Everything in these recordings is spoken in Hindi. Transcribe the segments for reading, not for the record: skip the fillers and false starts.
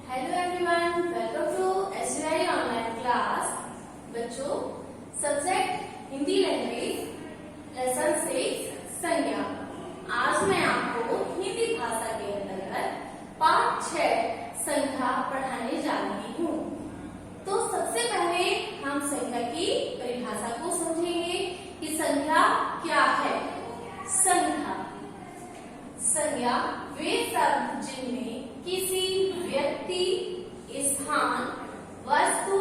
Hello everyone, welcome to SUI online class. बच्चों, सब्जेक्ट हिंदी लैंग्वेज लेसन 6 संज्ञा। आज मैं आपको हिंदी भाषा के अंतर्गत पाठ 6 संज्ञा पढ़ाने जा रही हूँ। तो सबसे पहले हम संज्ञा की परिभाषा को समझेंगे कि संज्ञा क्या है। संज्ञा वे शब्द जिनमें किसी व्यक्ति, स्थान, वस्तु,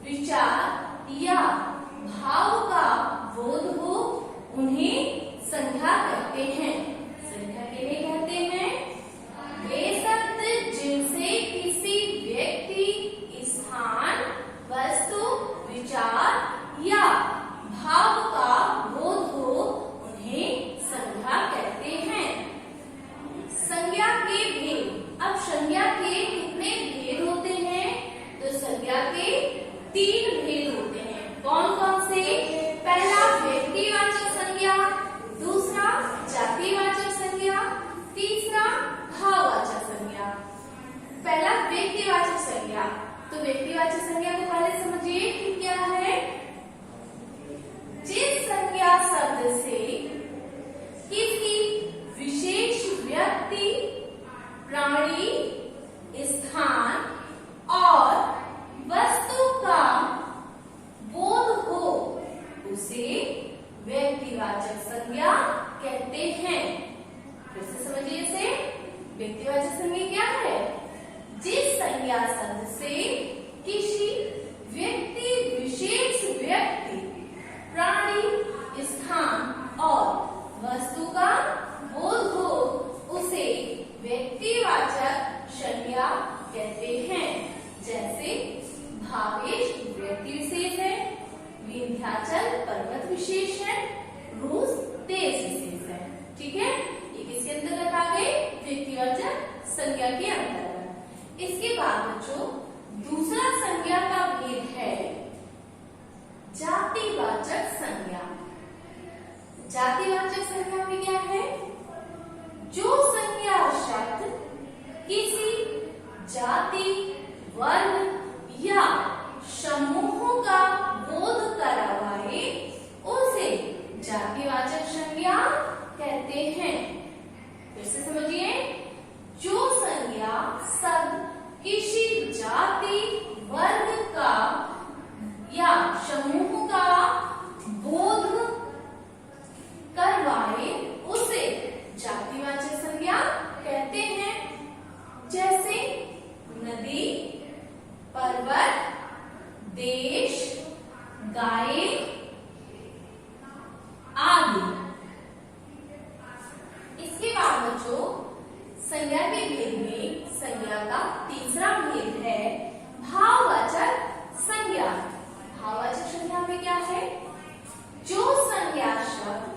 विचार या भाव का बोध हो, उन्हें संज्ञा कहते हैं। संज्ञा किन्हें कहते हैं? वे शब्द जिनसे किसी व्यक्ति, स्थान, वस्तु, विचार या भाव का बोध हो, उन्हें संज्ञा कहते हैं। संज्ञा के भेद। अब संज्ञा के कितने भेद होते हैं? तो संज्ञा के 3 भेद होते हैं। कौन कौन से? पहला व्यक्तिवाचक संज्ञा, दूसरा जातिवाचक संज्ञा, तीसरा भाववाचक संज्ञा। पहला व्यक्तिवाचक संज्ञा। तो व्यक्तिवाचक संज्ञा को पहले समझिए कि क्या है। जिस संज्ञा शब्द से किसी विशेष व्यक्ति, प्राणी, स्थान और वस्तु का बोध हो, उसे व्यक्तिवाचक संज्ञा कहते हैं। फिर से समझिए इसे। व्यक्तिवाचक संज्ञा क्या है? जिस संज्ञा शब्द से किसी व्यक्ति, विशेष व्यक्ति, प्राणी, स्थान और वस्तु का बोध हो, उसे व्यक्तिवाचक संज्ञा कहते हैं। जैसे भावेश व्यक्ति विशेष है, विंध्याचल पर्वत विशेष है, रूस देश विशेष है। ठीक है, ये किसके अंतर्गत आ गए? व्यक्तिवाचक संज्ञा के अंतर्गत। इसके बाद बच्चों दूसरा संज्ञा का भेद है जातिवाचक संज्ञा। जातिवाचक संज्ञा में क्या है? जो संज्ञा शब्द किसी जाति, वर्ग या समूह का बोध करवाए, उसे जातिवाचक संज्ञा कहते हैं। फिर से समझिए। जो संज्ञा शब्द किसी जाति, वर्ग का या समूह का बोध करवाए, उसे जातिवाचक संज्ञा कहते हैं। जैसे नदी, पर्वत, देश, गाय आदि। इसके बाद बच्चों संज्ञा के भेद में संज्ञा का तीसरा भेद है भाववाचक संज्ञा। भाववाचक संज्ञा में क्या है? जो संज्ञा शब्द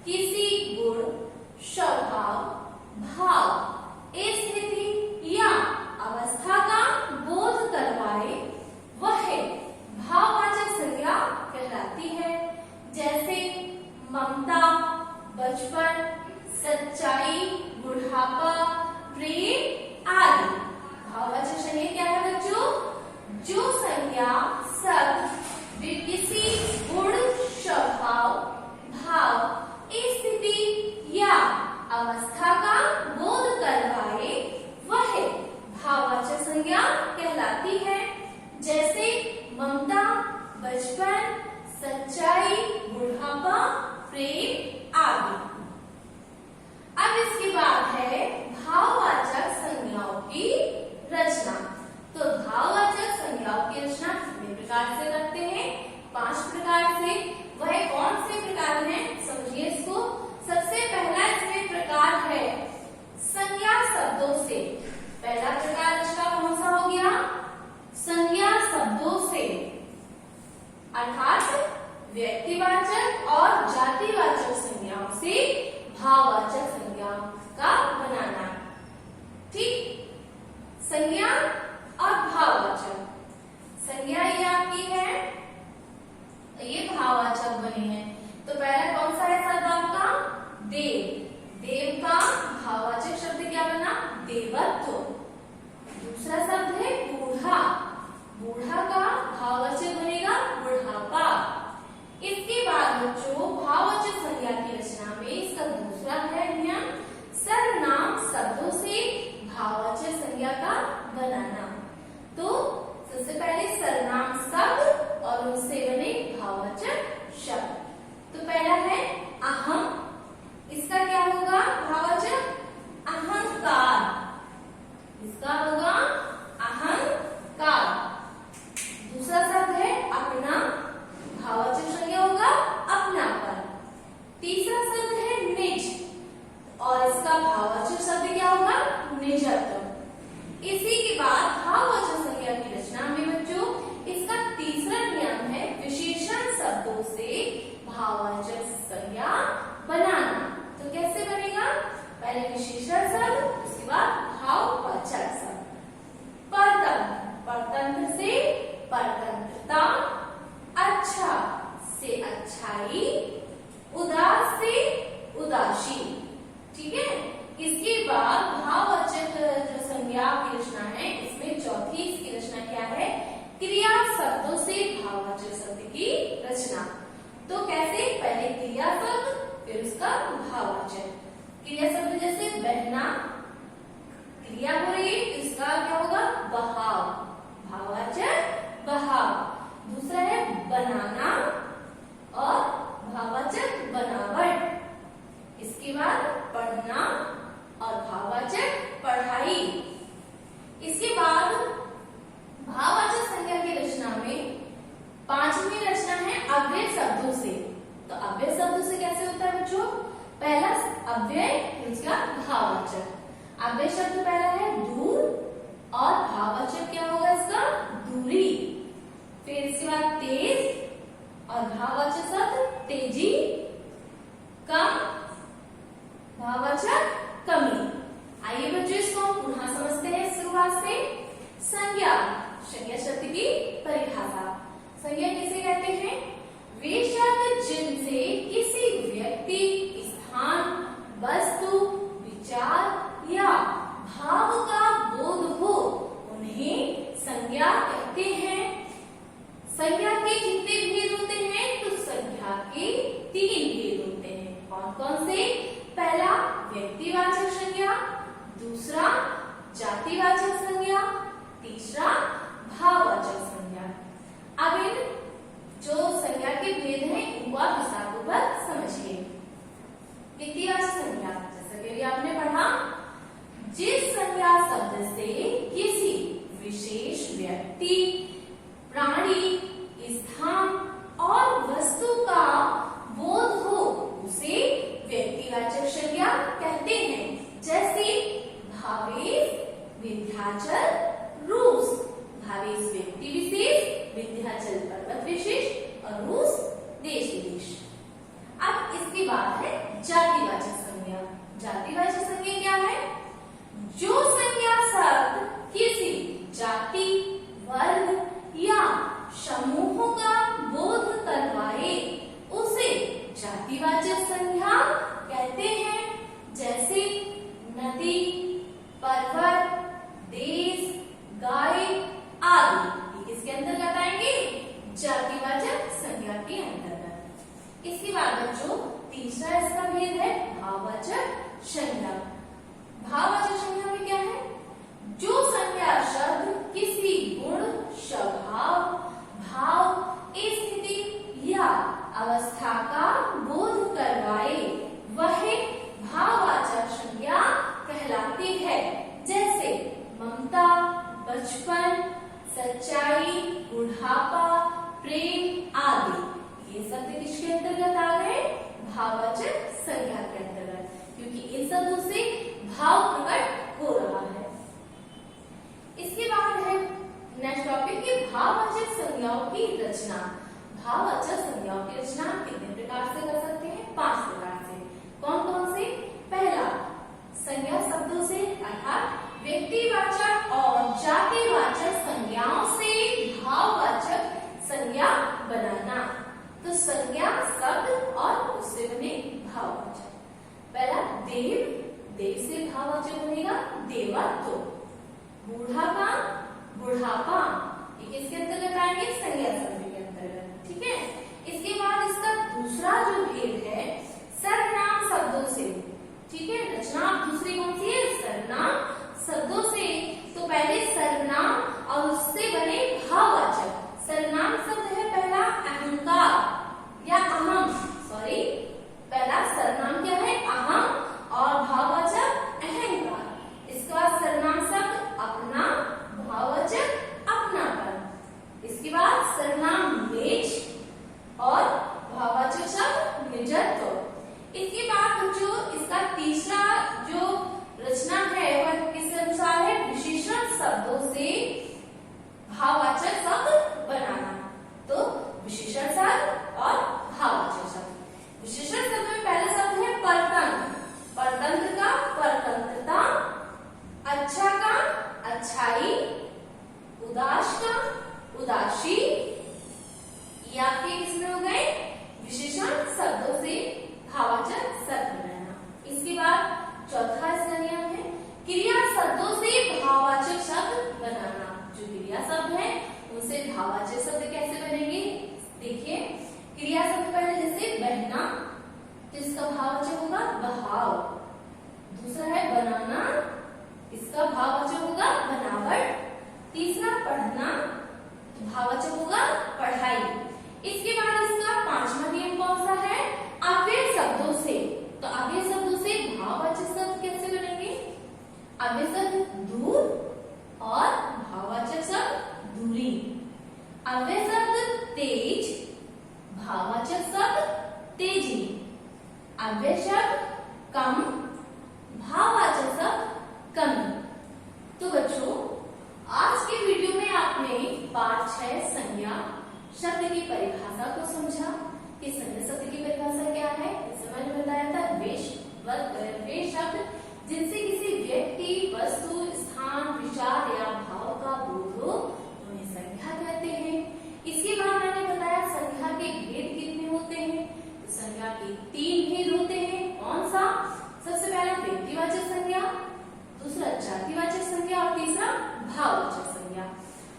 किसी गुण, स्वभाव, भाव, स्थिति या अवस्था का बोध करवाए, वह भाववाचक संज्ञा कहलाती है। जैसे ममता, बचपन, सच्चाई, बुढ़ापा, प्रेम आदि। भाववाचक संज्ञा क्या है बच्चों? जो संज्ञा शब्द किसी गुण, स्वभाव, भाव, स्थिति या पहले विशेषण शब्द, उसके बाद भाववाचक शब्द। परतंत्र, परतंत्र से परतंत्रता, अच्छा से अच्छाई, उदास से उदासी। ठीक है, इसके बाद भाववाचक जो संज्ञा की रचना है, इसमें चौथी इसकी रचना क्या है? क्रिया शब्दों से भाववाचक शब्द की रचना। तो कैसे? पहले क्रिया शब्द, फिर उसका भाववाचक। क्रिया शब्द जैसे बहना, क्रिया हो रही है, इसका क्या होगा? बहाव, भाववाचक बहाव। दूसरा है बनाना और भाववाचक बनावट। इसके बाद पढ़ना और भाववाचक पढ़ाई। इसके बाद भाववाचक संज्ञा की रचना में पांचवी रचना है अव्यय शब्दों से। तो अव्यय शब्दों से कैसे होता है बच्चों? पहला अव्यय, उसका भाववाचक। अव्यय शब्द पहला है दूर और भाववाचक क्या होगा इसका? दूरी। फिर इसके बाद तेज और भाववाचक शब्द तेजी, कम, भाववाचक कमी। आइए बच्चों इसको हम पुनः समझते हैं शुरुआत से। संज्ञा, संज्ञा शब्द की परिभाषा। संज्ञा किसे कहते हैं? वे शब्द जिनसे किसी व्यक्ति, स्थान, वस्तु, विचार या भाव का बोध हो, उन्हें संज्ञा कहते हैं। संज्ञा के कितने भेद होते हैं? तो संज्ञा के 3 भेद होते हैं। कौन कौन से? पहला व्यक्तिवाचक संज्ञा, दूसरा जातिवाचक संज्ञा, तीसरा भाववाचक संज्ञा। अब इन जो संज्ञा के भेद हैं, इनको आप विस्तारपूर्वक समझिए। व्यक्तिवाचक संज्ञा, जैसा कि आपने पढ़ा, जिस संज्ञा शब्द से किसी विशेष व्यक्ति, प्राणी, स्थान और वस्तु का बोध हो, उसे व्यक्तिवाचक संज्ञा कहते हैं। जैसे भावेश, विंध्याचल, रूस। भावेश व्यक्ति विशेष, विंध्याचल पर्वत विशेष और रूस देश विदेश। अब इसके बाद है जातिवाचक संज्ञा। जातिवाचक संज्ञा क्या है? जो संज्ञा शब्द किसी जाति, वर्ग या समूह का बोध करवाए, उसे जातिवाचक संज्ञा कहते हैं। जैसे नदी, पर्वत, देश, गाय आदि, ये किसके अंतर्गत आएंगे? जातिवाचक संज्ञा के अंतर्गत। इसके बाद बच्चों तीसरा इसका भेद है भाववाचक संज्ञा। भाववाचक संज्ञा में क्या है? जो संज्ञा शब्द किसी गुण, स्वभाव, भाव, स्थिति या अवस्था का बोध करवाए, वह भाववाचक संज्ञा कहलाती है। जैसे ममता, बचपन, सच्चाई, बुढ़ापा, प्रेम आदि, ये शब्द किसके अंतर्गत आ गए? भाववाचक संज्ञा के अंतर्गत, क्योंकि इन शब्दों से भाव प्रकट हो रहा है। इसके बाद है नेक्स्ट टॉपिक की भाववाचक संज्ञाओं की रचना। भाववाचक संज्ञाओं की रचना कितने प्रकार से कर सकते हैं? 5 प्रकार से। कौन कौन से? पहला संज्ञा शब्दों से, अर्थात व्यक्तिवाचक और जातिवाचक संज्ञाओं से भाववाचक संज्ञा बनाना। तो संज्ञा शब्द और उससे बने भाववाचक। पहला देव, देव से भाववाचक बनेगा देवत्व। बूढ़ापा, बुढ़ापा, ये किसके अंतर्गत आएंगे? संज्ञा शब्द के अंतर्गत। ठीक है। इसके बाद इसका दूसरा जो भेद है सर्वनाम शब्दों से। ठीक है, रचना दूसरी कौन सी है? सर्वनाम शब्दों से। तो पहले सर्वनाम और उससे बने भाववाचक। सर्वनाम शब्द है पहला अहंकार या अहम, सॉरी, पहला सर्वनाम क्या है? अहम और भाववाचक अहंकार। इसके बाद सर्वनाम शब्द अपना, भाववाचक अपनापन। इसके बाद सर्वनाम निज और भाववाचक शब्द निजत्व। इसके बाद जो इसका तीसरा जो तीसरा पढ़ना, तो भाववाचक होगा पढ़ाई। इसके बाद इसका पांचवा नियम कौन सा है? अव्यय शब्दों से। तो अव्यय शब्दों से भाववाचक शब्द कैसे बनेंगे? अव्यय शब्द दूर और भाववाचक शब्द दूरी। अव्यय शब्द तेज, भाववाचक शब्द तेजी। अव्यय शब्द कम, भाववाचक शब्द कमी। तो बच्चों, आज के वीडियो में आपने पाठ 6 संज्ञा शब्द की परिभाषा को समझा कि संज्ञा शब्द की परिभाषा क्या है। जैसे मैंने बताया था, वे शब्द जिनसे किसी व्यक्ति, वस्तु, स्थान, विचार या भाव का बोध हो उन्हें संज्ञा कहते हैं। इसके बाद मैंने बताया संज्ञा के भेद कितने होते हैं। तो संज्ञा के 3 भेद होते हैं। कौन सा? सबसे पहला व्यक्तिवाचक संज्ञा, दूसरा जातिवाचक संज्ञा और तीसरा भाववाचक संज्ञा।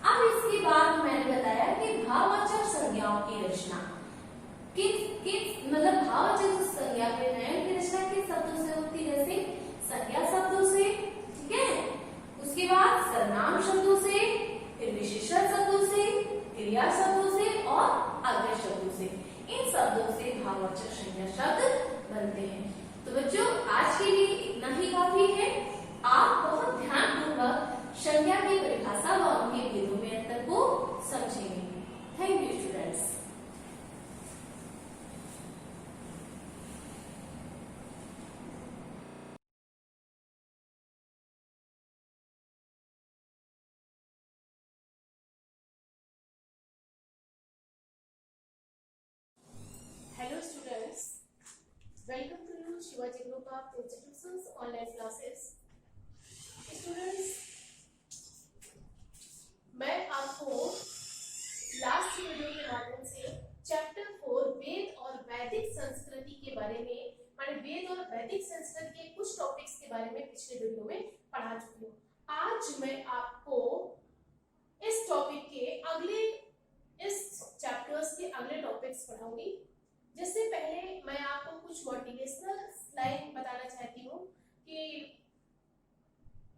अब इसके बाद मैंने बताया कि भाववाचक संज्ञाओं की रचना मतलब भाववाचक संज्ञा के नयन की रचना किस शब्दों से होती है? जैसे संज्ञा शब्दों से, ठीक है, उसके बाद सर्वनाम शब्दों से, फिर विशेषण शब्दों से, क्रिया शब्दों से और अव्यय शब्दों से। इन शब्दों से भाववाचक संज्ञा शब्द बनते हैं। तो बच्चों, आज के लिए इतना ही काफी है। आप बहुत ध्यानपूर्वक संज्ञा की परिभाषा व उनके भेदों में अंतर को समझेंगे। Thank you students. Hello students, welcome to you Shivaji Group of Institutions online classes. Students, मैं आपको लास्ट वीडियो के माध्यम से चैप्टर 4 वेद और वैदिक संस्कृति के बारे में, मैंने वेद और वैदिक संस्कृति के कुछ टॉपिक्स के बारे में पिछले वीडियो में पढ़ा चुकी हूँ। आज मैं आपको इस टॉपिक के अगले, इस चैप्टर्स के अगले टॉपिक्स पढ़ाऊंगी। जिससे पहले मैं आपको कुछ मोटिवेशनल लाइन बताना चाहती हूँ कि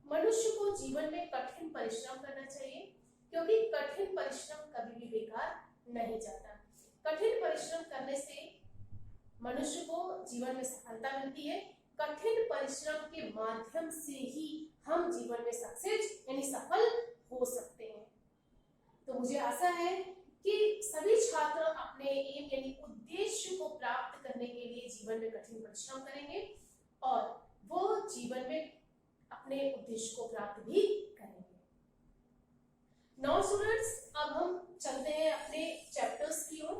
मनुष्य को जीवन में कठिन परिश्रम करना चाहिए, क्योंकि कठिन परिश्रम कभी भी बेकार नहीं जाता। कठिन परिश्रम करने से मनुष्य को जीवन में सफलता मिलती है। कठिन परिश्रम के माध्यम से ही हम जीवन में सक्सेस यानी सफल हो सकते हैं। तो मुझे आशा है कि सभी छात्र अपने एम यानी उद्देश्य को प्राप्त करने के लिए जीवन में कठिन परिश्रम करेंगे और वो जीवन में अपने उद्देश्य को प्राप्त भी करेंगे। नाउ स्टूडेंट्स, अब हम चलते हैं अपने चैप्टर्स की ओर।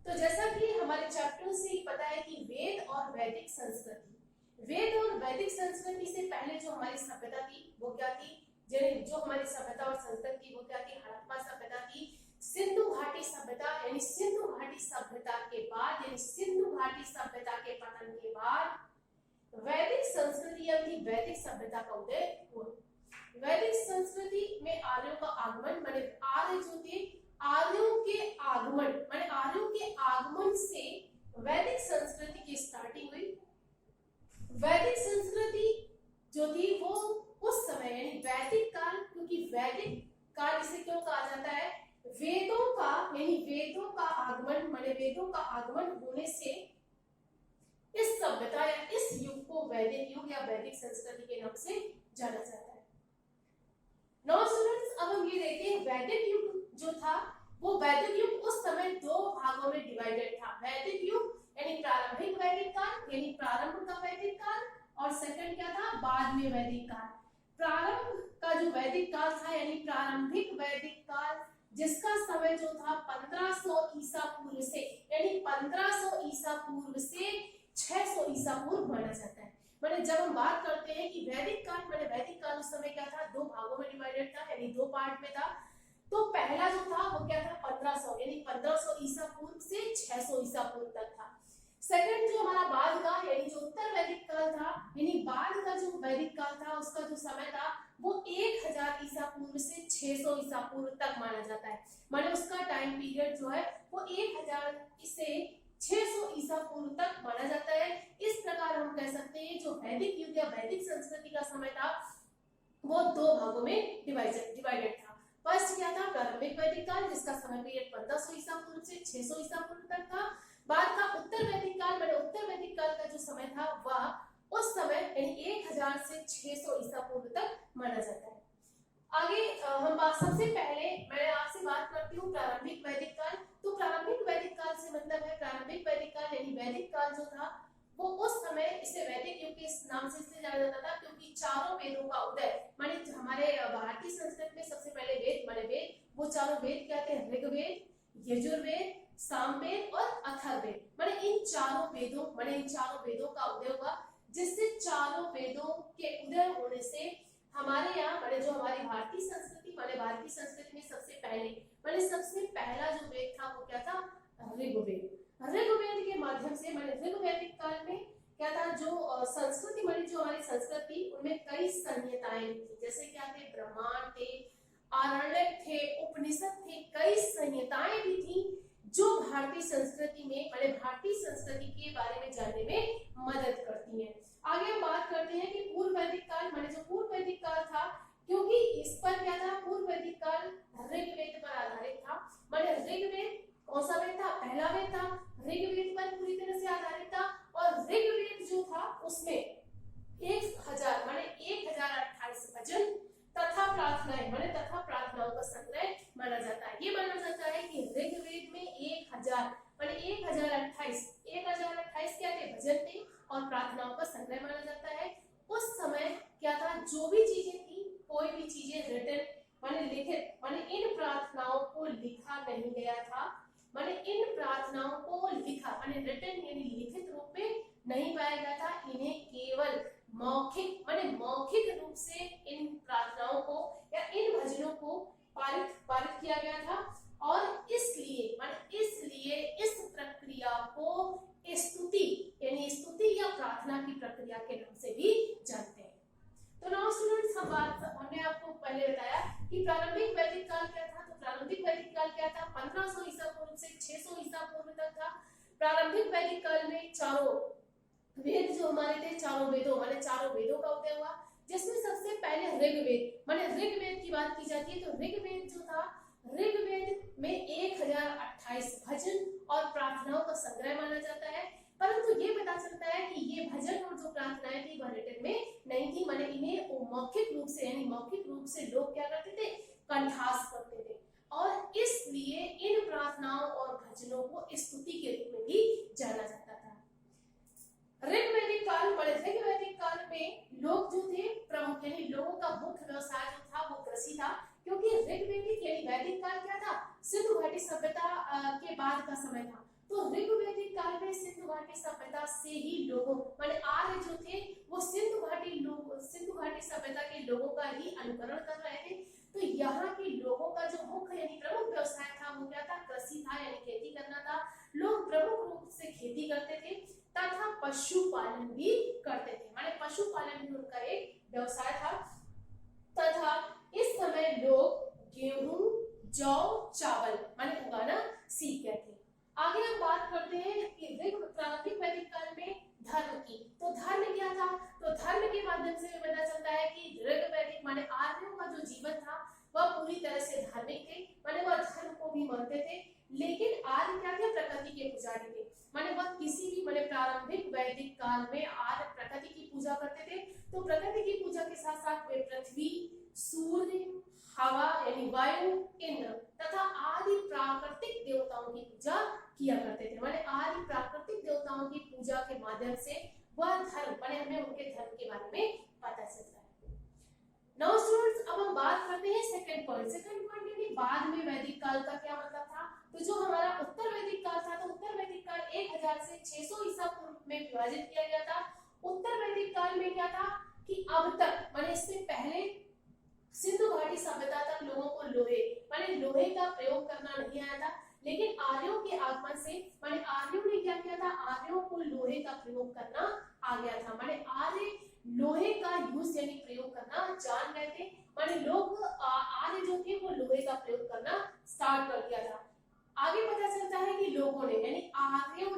तो जैसा कि हमारे चैप्टर से पता है कि वेद और वैदिक संस्कृति, वेद और वैदिक संस्कृति से पहले जो हमारी सभ्यता थी वो क्या थी? जो हमारी सभ्यता और संस्कृति वो क्या थी? हड़प्पा सभ्यता थी। सिंधु घाटी सभ्यता यानी सिंधु घाटी सभ्यता के बाद यानी सिंधु घाटी सभ्यता के पतन के बाद वैदिक संस्कृति यानी वैदिक सभ्यता का उदय हुआ। वैदिक संस्कृति में आर्यों का आगमन, माने आर्य जो थे, आर्यों के आगमन माने आर्यों के आगमन से वैदिक संस्कृति की स्टार्टिंग हुई। वैदिक संस्कृति जो थी वो उस समय यानी वैदिक काल, क्योंकि वैदिक काल इसे क्यों कहा जाता है? वेदों का यानी वेदों का आगमन माने वेदों का आगमन होने से इस सभ्यता या इस युग को वैदिक युग या वैदिक संस्कृति के नाम से जाना जाता है। नाउ स्टूडेंट्स, अब हम ये देखते हैं वैदिक युग जो था वो वैदिक युग उस समय 2 भागों में डिवाइडेड था। वैदिक युग यानी प्रारंभिक वैदिक काल यानी प्रारंभ का वैदिक काल, और सेकंड क्या था? बाद में वैदिक काल। प्रारंभ का जो वैदिक काल था यानी प्रारंभिक वैदिक काल, जिसका समय जो था 1500 ईसा पूर्व से यानी 1500 ईसा पूर्व से 600 ईसा पूर्व माना जाता है। माने जब हम बात करते हैं कि वैदिक काल, माने वैदिक काल उस समय क्या था? 2 भागों में डिवाइडेड था यानी 2 पार्ट में था। तो पहला जो था वो क्या था? 1500 यानी 1500 ईसा पूर्व से 600 ईसा पूर्व तक था। सेकंड जो हमारा बाद का यानी जो उत्तर वैदिक काल था यानी बाद का जो वैदिक काल था उसका जो समय था वो 1000 ईसा पूर्व से 600 ईसा पूर्व तक माना जाता है। माने उसका टाइम पीरियड जो है वो 1000 से 600 ईसा पूर्व तक माना जाता है। इस प्रकार हम कह सकते हैं जो वैदिक युग या वैदिक संस्कृति का समय था वो 2 भागों में डिवाइडेड था। फर्स्ट क्या था, प्रारंभिक वैदिक काल, जिसका समय पीरियड 1500 ईसा पूर्व से 600 ईसा पूर्व तक था। बाद का उत्तर वैदिक काल, मैंने उत्तर वैदिक काल का जो समय था वह उस समय यानी 1000 से 600 ईसा पूर्व तक माना जाता है। आगे हम सबसे पहले मैं आपसे बात करती हूँ प्रारंभिक वैदिक काल। तो प्रारंभिक वैदिक काल से मतलब है, प्रारंभिक वैदिक काल यानी वैदिक काल जो था वो उस समय इसे वैदिक युग के नाम से इसलिए जाना जाता था क्योंकि चारों वेदों का उदय, माने हमारे भारतीय संस्कृति में सबसे पहले वेद माने वेद, वो चारों वेद क्या थे, ऋग्वेद, यजुर्वेद, सामवेद और अथर्ववेद, माने इन चारों वेदों का उदय हुआ, जिससे चारों वेदों के उदय होने से हमारे यहाँ माने जो हमारी भारतीय संस्कृति में सबसे पहला जो वेद था वो क्या था, ऋग्वेद। ऋग्वेद के माध्यम से माने ऋग्वैदिक काल में क्या था, जो संस्कृति माने जो हमारी संस्कृति उनमें कई संहिताएं थी, जैसे क्या थे, ब्रह्मांड थे, आरण्यक थे, उपनिषद थे, कई संहिताएं भी थी जो भारतीय संस्कृति में माने भारतीय संस्कृति के बारे में जानने में मदद करती हैं। आगे हम बात करते हैं कि पूर्व वैदिक काल, माने जो पूर्व वैदिक काल था, क्योंकि इस पर क्या था, पूर्व वैदिक काल ऋग्वेद पर आधारित था। माने ऋग्वेद कौन सा वेद था, पहला वेद था, ऋग्वेद पर पूरी तरह से आधारित था। और ऋग्वेद जो था उसमें 1000 माने 1028 भजन तथा प्रार्थनाएं माने तथा प्रार्थनाओं का संग्रह माना जाता है। ये माना जाता है कि ऋग्वेद में 1000 माने 1028 क्या थे, भजन थे और प्रार्थनाओं का संग्रह माना जाता है। उस समय क्या था, जो भी चीजें थी, कोई भी चीजें रिटन माने लिखित माने इन प्रार्थनाओं को लिखा नहीं गया था, माने इन प्रार्थनाओं को लिखा माने रिटन यानी लिखित रूप में नहीं पाया गया था। इन्हें केवल मौखिक माने मौखिक रूप से इन प्रार्थनाओं को या इन भजनों को पारित किया गया था। और इसलिए इस प्रक्रिया को स्तुति या प्रार्थना की प्रक्रिया के नाम से भी जानते हैं। तो नाउ स्टूडेंट्स, हमने आपको पहले बताया कि प्रारंभिक वैदिक काल क्या था। तो प्रारंभिक वैदिक काल क्या था, 1500 ईसा पूर्व से 600 ईसा पूर्व तक था। प्रारंभिक वैदिक काल में चारों वेद जो हमारे थे, चारों वेदों का उदय हुआ, जिसमें सबसे पहले ऋग्वेद माने ऋग्वेद की बात की जाती है। तो ऋग्वेद जो था, ऋग्वेद में 1028 भजन और प्रार्थनाओं का संग्रह माना जाता है। परंतु ये पता चलता है कि ये भजन और जो प्रार्थनाएं थी वह रिटन में नहीं थी, माने इन्हें मौखिक रूप से लोग क्या करते थे, कंठास करते थे। और इसलिए इन प्रार्थनाओं और भजनों को स्तुति के रूप में भी जाना जाता था। ऋग्वैदिक काल में लोग जो थे प्रमुख यानी लोगों का मुख्य व्यवसाय जो था वो कृषि था, क्योंकि ऋग्वैदिक यानी वैदिक काल क्या था, सिंधु घाटी सभ्यता के बाद का समय था। तो ऋग्वैदिक काल में सिंधु घाटी सभ्यता से ही लोगों माने आर्य जो थे वो सिंधु घाटी सभ्यता के लोगों का ही अनुकरण कर रहे थे। तो यहाँ के लोगों का जो मुख्य यानी प्रमुख व्यवसाय था वो क्या था, कृषि था यानी खेती करना था। लोग प्रमुख रूप से खेती करते थे तथा पशुपालन भी करते थे, माने पशुपालन भी उनका एक व्यवसाय था। तथा इस समय लोग गेहूं, जौ, चावल माने उगाना सीख गए थे। आगे हम बात करते हैं कि प्रारंभिक वैदिक काल में धर्म की। तो धर्म क्या था, तो धर्म के माध्यम से पता चलता है कि ऋग्वैदिक माने आर्यों का जो जीवन था वह पूरी तरह से धार्मिक थे, माने वह धर्म को भी मानते थे। लेकिन आर्य क्या थे, प्रकृति के पुजारी थे, माने वह किसी भी माने प्रारंभिक वैदिक काल में आर्य प्रकृति की पूजा करते थे। तो प्रकृति की पूजा के साथ साथ वे पृथ्वी, सूर्य, हवा यानी वायु, इंद्र तथा आदि प्राकृतिक देवताओं की पूजा किया करते थे। माने आदि प्राकृतिक देवताओं की पूजा के माध्यम से वह धर्म माने हमें उनके धर्म के बारे में पता चलता है। नाउ स्टूडेंट्स, अब हम बात करते हैं सेकंड पॉइंट यानी बाद में वैदिक काल का क्या मतलब था। तो जो हमारा उत्तर वैदिक काल था, तो उत्तर वैदिक काल 1000 से 600 ईसा पूर्व में विभाजित किया गया था। उत्तर वैदिक काल में क्या था कि अब तक माने इससे पहले सिंधु घाटी सभ्यता तक लोगों को लोहे का प्रयोग करना नहीं आया था। लेकिन आर्यों के आगमन से माने आर्यों ने क्या किया था, आर्यों को लोहे का प्रयोग करना आ गया था। माने आर्य लोहे का यूज यानी प्रयोग करना जान गए थे। माने लोग आर्य जो थे वो लोहे का प्रयोग करना स्टार्ट कर दिया था। आगे पता चलता है कि लोगों ने यानी आर्यों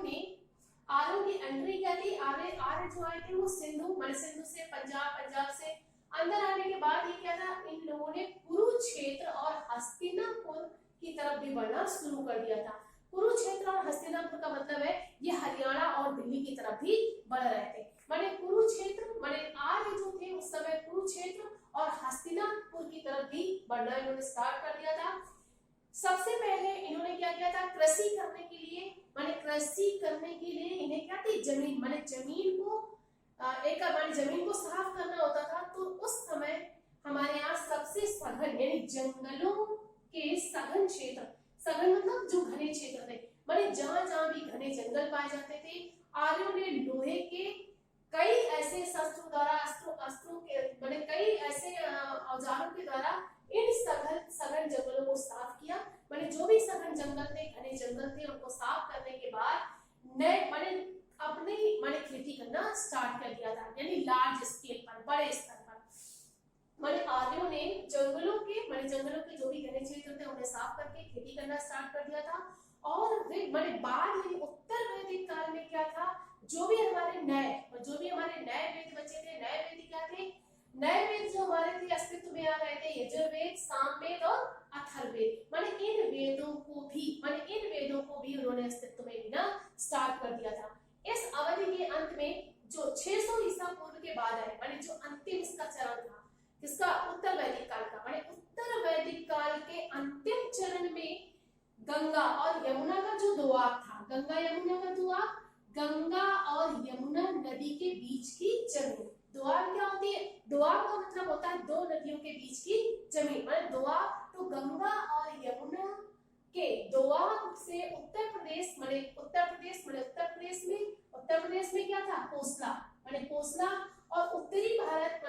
की एंट्री क्या थी, आर्य जो आए थे वो सिंधु से पंजाब से अंदर आने के बाद ये क्या था, इन लोगों ने कुरुक्षेत्र और हस्तिनापुर की तरफ भी बढ़ना शुरू कर दिया था। कुरुक्षेत्र और हस्तिनापुर का मतलब है ये हरियाणा और दिल्ली की तरफ भी बढ़ रहे थे। माने कुरुक्षेत्र माने आर्य जो थे उस समय कुरुक्षेत्र और हस्तिनापुर की तरफ भी बढ़ना इन्होंने स्टार्ट कर दिया था। सबसे पहले इन्होंने क्या किया था, कृषि करने के लिए, माने कृषि करने के लिए इन्हें क्या थी, जमीन, माने जमीन को एक माने जमीन को साफ करना होता था। तो उस समय हमारे यहाँ सबसे सघन यानी जंगलों के सघन क्षेत्र, सघन मतलब जो घने क्षेत्र थे, माने जहां जहां भी घने जंगल पाए जाते थे, आर्यों ने लोहे के कई ऐसे शस्त्रों द्वारा अस्त्रों के माने कई ऐसे औजारों के द्वारा इन सघन जंगलों को साफ किया। माने जो भी सघन जंगल थे, घने जंगल थे, उनको साफ करने के बाद नए माने अपने माने खेती करना स्टार्ट कर दिया था, यानी लार्ज स्केल पर, बड़े स्तर पर। माने आर्यों ने जंगलों के जो भी घने क्षेत्र थे उन्हें साफ करके खेती करना स्टार्ट कर दिया था। और फिर माने बाद में उत्तर वैदिक काल में क्या था, जो भी हमारे नए वेद बचे थे, नए वेद क्या थे, नए वेद जो हमारे थे अस्तित्व में आ गए थे, यजुर्वेद, सामवेद और अथर्ववेद। माने इन वेदों को भी उन्होंने अस्तित्व में लेना स्टार्ट कर दिया था। इस अवधि के अंत में जो 600 ईसा पूर्व के बाद आए, माने जो अंतिम इसका चरण था, किसका, उत्तर वैदिक काल का, माने उत्तर वैदिक काल के अंतिम चरण में गंगा और यमुना का जो दोआब था, गंगा यमुना का दोआब, गंगा और यमुना नदी के बीच की जमीन। दोआब क्या होती है, दोआब का मतलब होता है दो नदियों के बीच की जमीन, माने दोआब। तो गंगा और यमुना के दोआब से उत्तर प्रदेश में क्या था, कोसला, माने कोसला, और उत्तरी भारत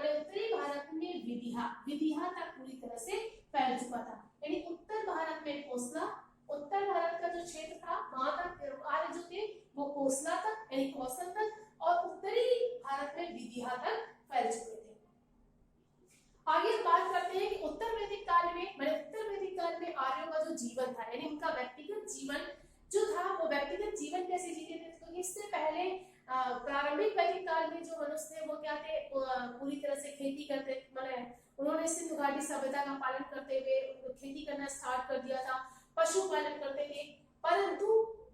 में विदिहा तक पूरी तरह से फैल चुका था। यानी उत्तर भारत में कोसला, उत्तर भारत का जो क्षेत्र था वहां तक आर्य जो थे वो कोसला तक यानी कौशल तक, और उत्तरी भारत में विदिहा तक फैल चुके थे। आगे हम बात करते हैं कि उत्तर वैदिक काल में आर्यों का जो जीवन था, यानी उनका व्यक्तिगत जीवन जो था, वो व्यक्तिगत जीवन कैसे जीते थे। क्योंकि इससे पहले प्रारंभिक वैदिक काल में जो मनुष्य थे वो क्या थे, पूरी तरह से खेती करते, माने उन्होंने सिंधु घाटी सभ्यता का पालन करते हुए खेती करना स्टार्ट कर दिया था, पशुपालन करते थे। परंतु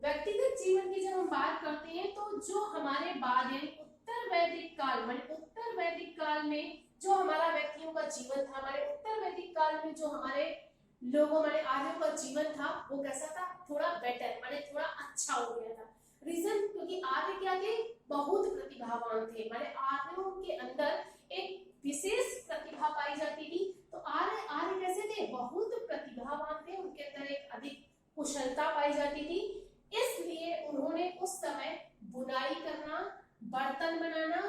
व्यक्तिगत जीवन की जब हम बात करते हैं तो जो हमारे बाद यानी उत्तर वैदिक काल में जो हमारा व्यक्तियों का जीवन था, हमारे उत्तर वैदिक काल में जो हमारे लोगों माने आर्यों का जीवन था वो कैसा था, थोड़ा बेटर, माने थोड़ा अच्छा हो गया था। रीजन, क्योंकि आर्य क्या थे, बहुत प्रतिभावान थे, माने आर्यों के अंदर एक विशेष प्रतिभा पाई जाती थी। तो आर्य कैसे थे, बहुत प्रतिभावान थे, उनके अंदर एक अधिक कुशलता पाई जाती थी। इसलिए उन्होंने उस समय बुनाई करना, बर्तन बनाना,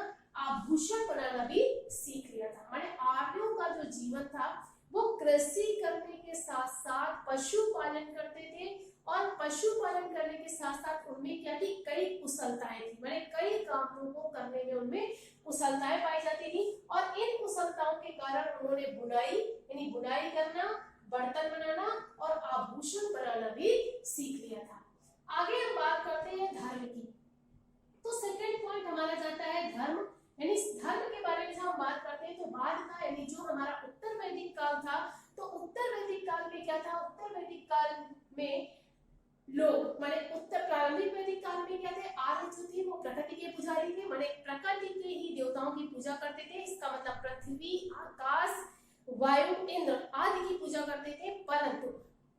आभूषण बनाना भी सीख लिया था। माने आर्यों का जो जीवन था वो कृषि करने के साथ साथ पशुपालन करते थे, और पशुपालन करने के साथ साथ उनमें क्या थी, कई कुशलताएं थी, माने कई कामों को करने में उनमें कुशलताएं पाई जाती थी। और इन कुशलताओं के कारण उन्होंने बुनाई करना, बर्तन बनाना और आभूषण बनाना भी सीख लिया था। आगे हम बात करते हैं धर्म की। तो सेकंड पॉइंट हमारा जाता है धर्म, यानी धर्म के बारे में जब हम बात करते हैं तो बाद का यानी जो हमारा उत्तर वैदिक काल था, तो उत्तर वैदिक काल में क्या था, उत्तर वैदिक काल में लोग माने उत्तर प्रारंभिक वैदिक काल में क्या थे, आर्य जो थे वो प्रकृति के पुजारी थे, माने प्रकृति के ही देवताओं की पूजा करते थे। इसका मतलब पृथ्वी, आकाश, वायु, इंद्र आदि की पूजा करते थे। परंतु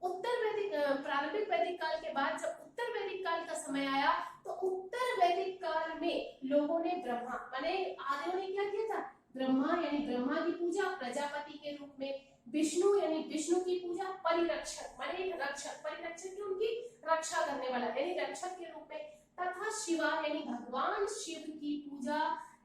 प्रारंभिक वैदिक काल के बाद जब उत्तर वैदिक काल का समय आया तो उत्तर वैदिक काल में लोगों ने ब्रह्मा माने आर्यों ने क्या किया था, ब्रह्मा यानी ब्रह्मा की पूजा, प्रजापति के रूप में विष्णु यानी विष्णु की पूजा, परिरक्षक माने एक रक्षक, परिरक्षक की उनकी रक्षा करने वाला यानी रक्षक के रूप में, तथा शिवा यानी भगवान शिव की पूजा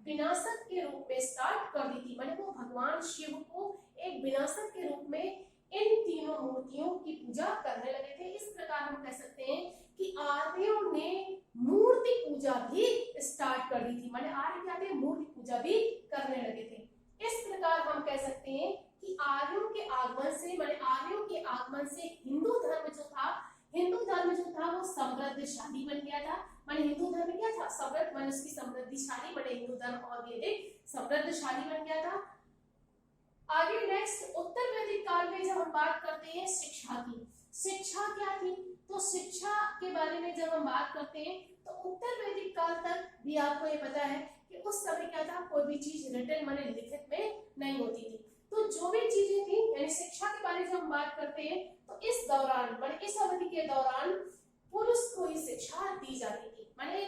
विनाशक के रूप में स्टार्ट कर दी थी। माने वो भगवान शिव को एक विनाशक के रूप में इन तीनों मूर्तियों की पूजा करने लगे थे। इस प्रकार हम कह सकते हैं कि आर्यों ने मूर्ति पूजा भी स्टार्ट कर दी थी, माने आर्य क्या थे, मूर्ति पूजा भी करने लगे थे। इस प्रकार हम कह सकते हैं कि आर्यों के आगमन से हिंदू धर्म जो था वो समृद्धशाली बन गया था। माने हिंदू धर्म क्या था, समृद्ध, माने उसकी समृद्धिशाली, माने हिंदू धर्म और भी अधिक समृद्धशाली बन गया था। आगे नेक्स्ट उत्तर वैदिक काल में में जब हम बात करते हैं शिक्षा की, शिक्षा क्या थी, तो शिक्षा के बारे में जब हम बात करते हैं तो उत्तर वैदिक काल तक भी आपको ये पता है कि उस समय क्या था, कोई भी चीज रिटन माने लिखित में नहीं होती थी। तो जो भी चीजें थी यानी शिक्षा के बारे में जब हम बात करते हैं तो इस दौरान माने इस अवधि के दौरान पुरुष को ही शिक्षा दी जाती थी। माने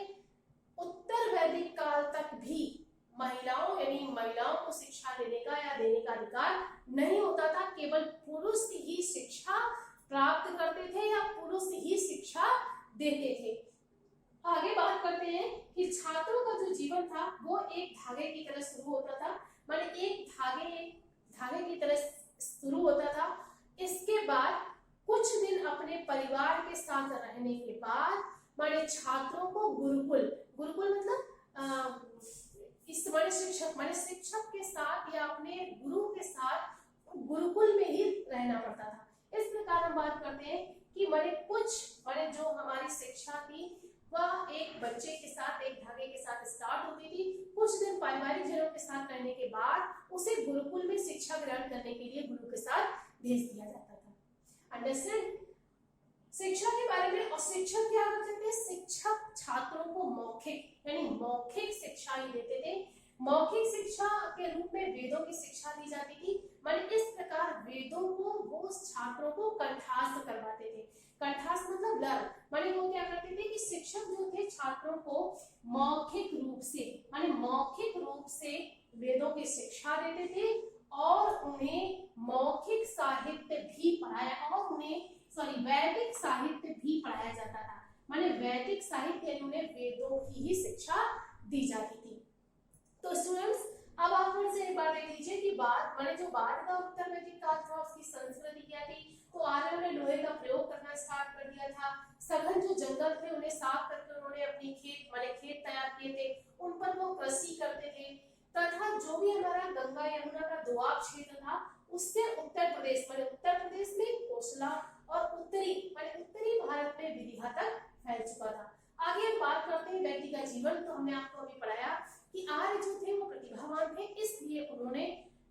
उत्तर वैदिक काल तक भी महिलाओं यानी महिलाओं को शिक्षा लेने का या देने का अधिकार नहीं होता था, केवल पुरुष ही शिक्षा प्राप्त करते थे या पुरुष ही शिक्षा देते थे। आगे बात करते हैं कि छात्रों का जो जीवन था वो एक धागे की तरह शुरू होता था, माने एक धागे की तरह शुरू होता था। इसके बाद कुछ दिन अपने परिवार के साथ रहने के बाद माने छात्रों को गुरुकुल मतलब इस माने शिक्षक के साथ या अपने गुरु के साथ गुरुकुल में ही रहना पड़ता था। इस प्रकार हम बात करते हैं कि माने जो हमारी शिक्षा थी वह एक बच्चे के साथ एक धागे के साथ स्टार्ट होती थी। कुछ दिन पारिवारिक जनों के साथ रहने के बाद उसे गुरुकुल में शिक्षा ग्रहण करने के लिए गुरु के साथ भेज दिया जाता था। अंडरस्टैंड? शिक्षा के बारे में। और शिक्षक क्या करते थे, शिक्षक छात्रों को मौखिक शिक्षा ही देते थे। मौखिक शिक्षा के रूप में वेदों की शिक्षा दी जाती थी। माने इस प्रकार वेदों को वो छात्रों को कंठस्थ करवाते थे। कंठस्थ मतलब लर्न, माने वो क्या करते थे कि शिक्षक जो थे छात्रों को मौखिक रूप से वेदों की शिक्षा देते थे और उन्हें मौखिक साहित्य भी पढ़ाया और उन्हें वैदिक साहित्य भी पढ़ाया जाता था। माने वैदिक साहित्य यानी उन्हें वेदों की ही शिक्षा दी जाती थी। तो स्टूडेंट्स अब आप फिर से एक बार देख लीजिए कि जो बाद का उत्तर वैदिक काल था उसकी संस्कृति क्या थी। तो आर्यों ने लोहे का प्रयोग करना स्टार्ट कर दिया था। सघन जो जंगल थे उन्हें साफ करके उन्होंने अपनी खेत तैयार किए थे, उन पर वो कृषि करते थे। तथा जो भी हमारा गंगा यमुना का दोआब क्षेत्र था उससे उत्तर प्रदेश में कोसला और उत्तरी भारत में विदर्भ तक फैल चुका था। आगे हम बात करते हैं व्यक्ति का जीवन। तो हमने आपको अभी पढ़ाया कि आर्य जो थे वो प्रतिभावान थे, इसलिए उन्होंने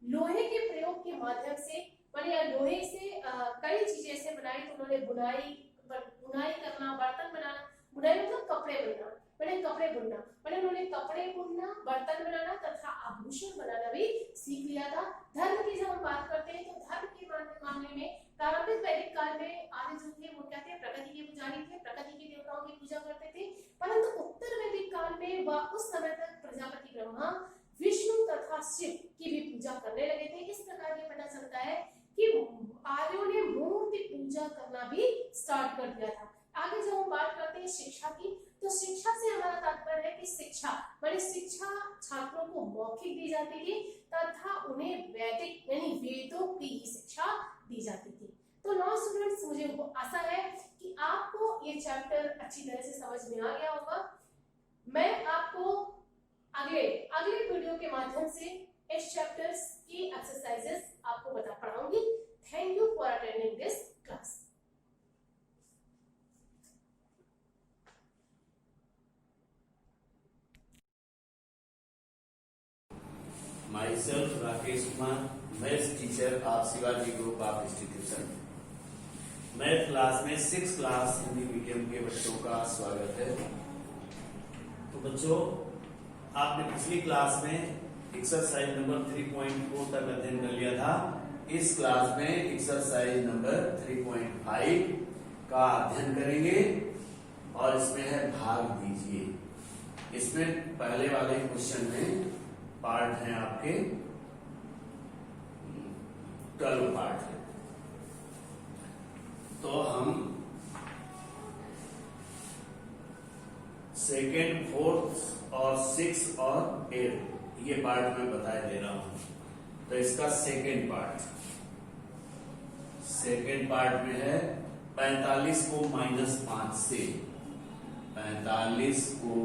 लोहे के प्रयोग के माध्यम से माने लोहे से कई चीजें ऐसे बनाई। तो उन्होंने बुनाई करना, बर्तन बनाना, बुनाई मतलब कपड़े बुनना, माने उन्होंने कपड़े बुनना, बर्तन बनाना तथा आभूषण बनाना भी सीख लिया था। धर्म की जब हम बात करते हैं तो धर्म के मामले में प्रारंभिक वैदिक काल में आर्य जो थे वो क्या थे, प्रकृति के पुजारी थे, प्रकृति के देवताओं की पूजा करते थे। परंतु उत्तर वैदिक काल में वह उस समय तक प्रजापति ब्रह्मा, विष्णु तथा शिव की भी पूजा करने लगे थे। इस प्रकार ये पता चलता है कि आर्यों ने मूर्ति पूजा करना भी स्टार्ट कर दिया था। आगे जब हम बात करते हैं शिक्षा की, तो शिक्षा से हमारा तात्पर्य है कि शिक्षा छात्रों को मौखिक दी जाती थी तथा उन्हें वैदिक यानी वेदों की ही शिक्षा दी जाती थी। तो नाउ स्टूडेंट्स मुझे आशा है कि आपको ये चैप्टर अच्छी तरह से समझ में आ गया होगा। मैं आपको अगले वीडियो के माध्यम से इस चैप्टर्स की एक्सरसाइजेस आपको पढ़ाऊंगी। Thank you for attending this class. Myself Rakesh Kumar, maths teacher of Shivaji group of institution. Math class में 6 क्लास हिंदी मीडियम के बच्चों का स्वागत है। तो बच्चों, आपने पिछली क्लास में एक्सरसाइज नंबर 3.4 तक अध्ययन कर लिया था। इस क्लास में एक्सरसाइज नंबर 3.5 का अध्ययन करेंगे और इसमें है भाग दीजिए। इसमें पहले वाले क्वेश्चन में पार्ट है आपके 12 पार्ट है। तो हम सेकेंड, फोर्थ और 6 और 8 ये पार्ट मैं बताए दे रहा हूं। तो इसका सेकेंड पार्ट में है 45 को -5 से, 45 को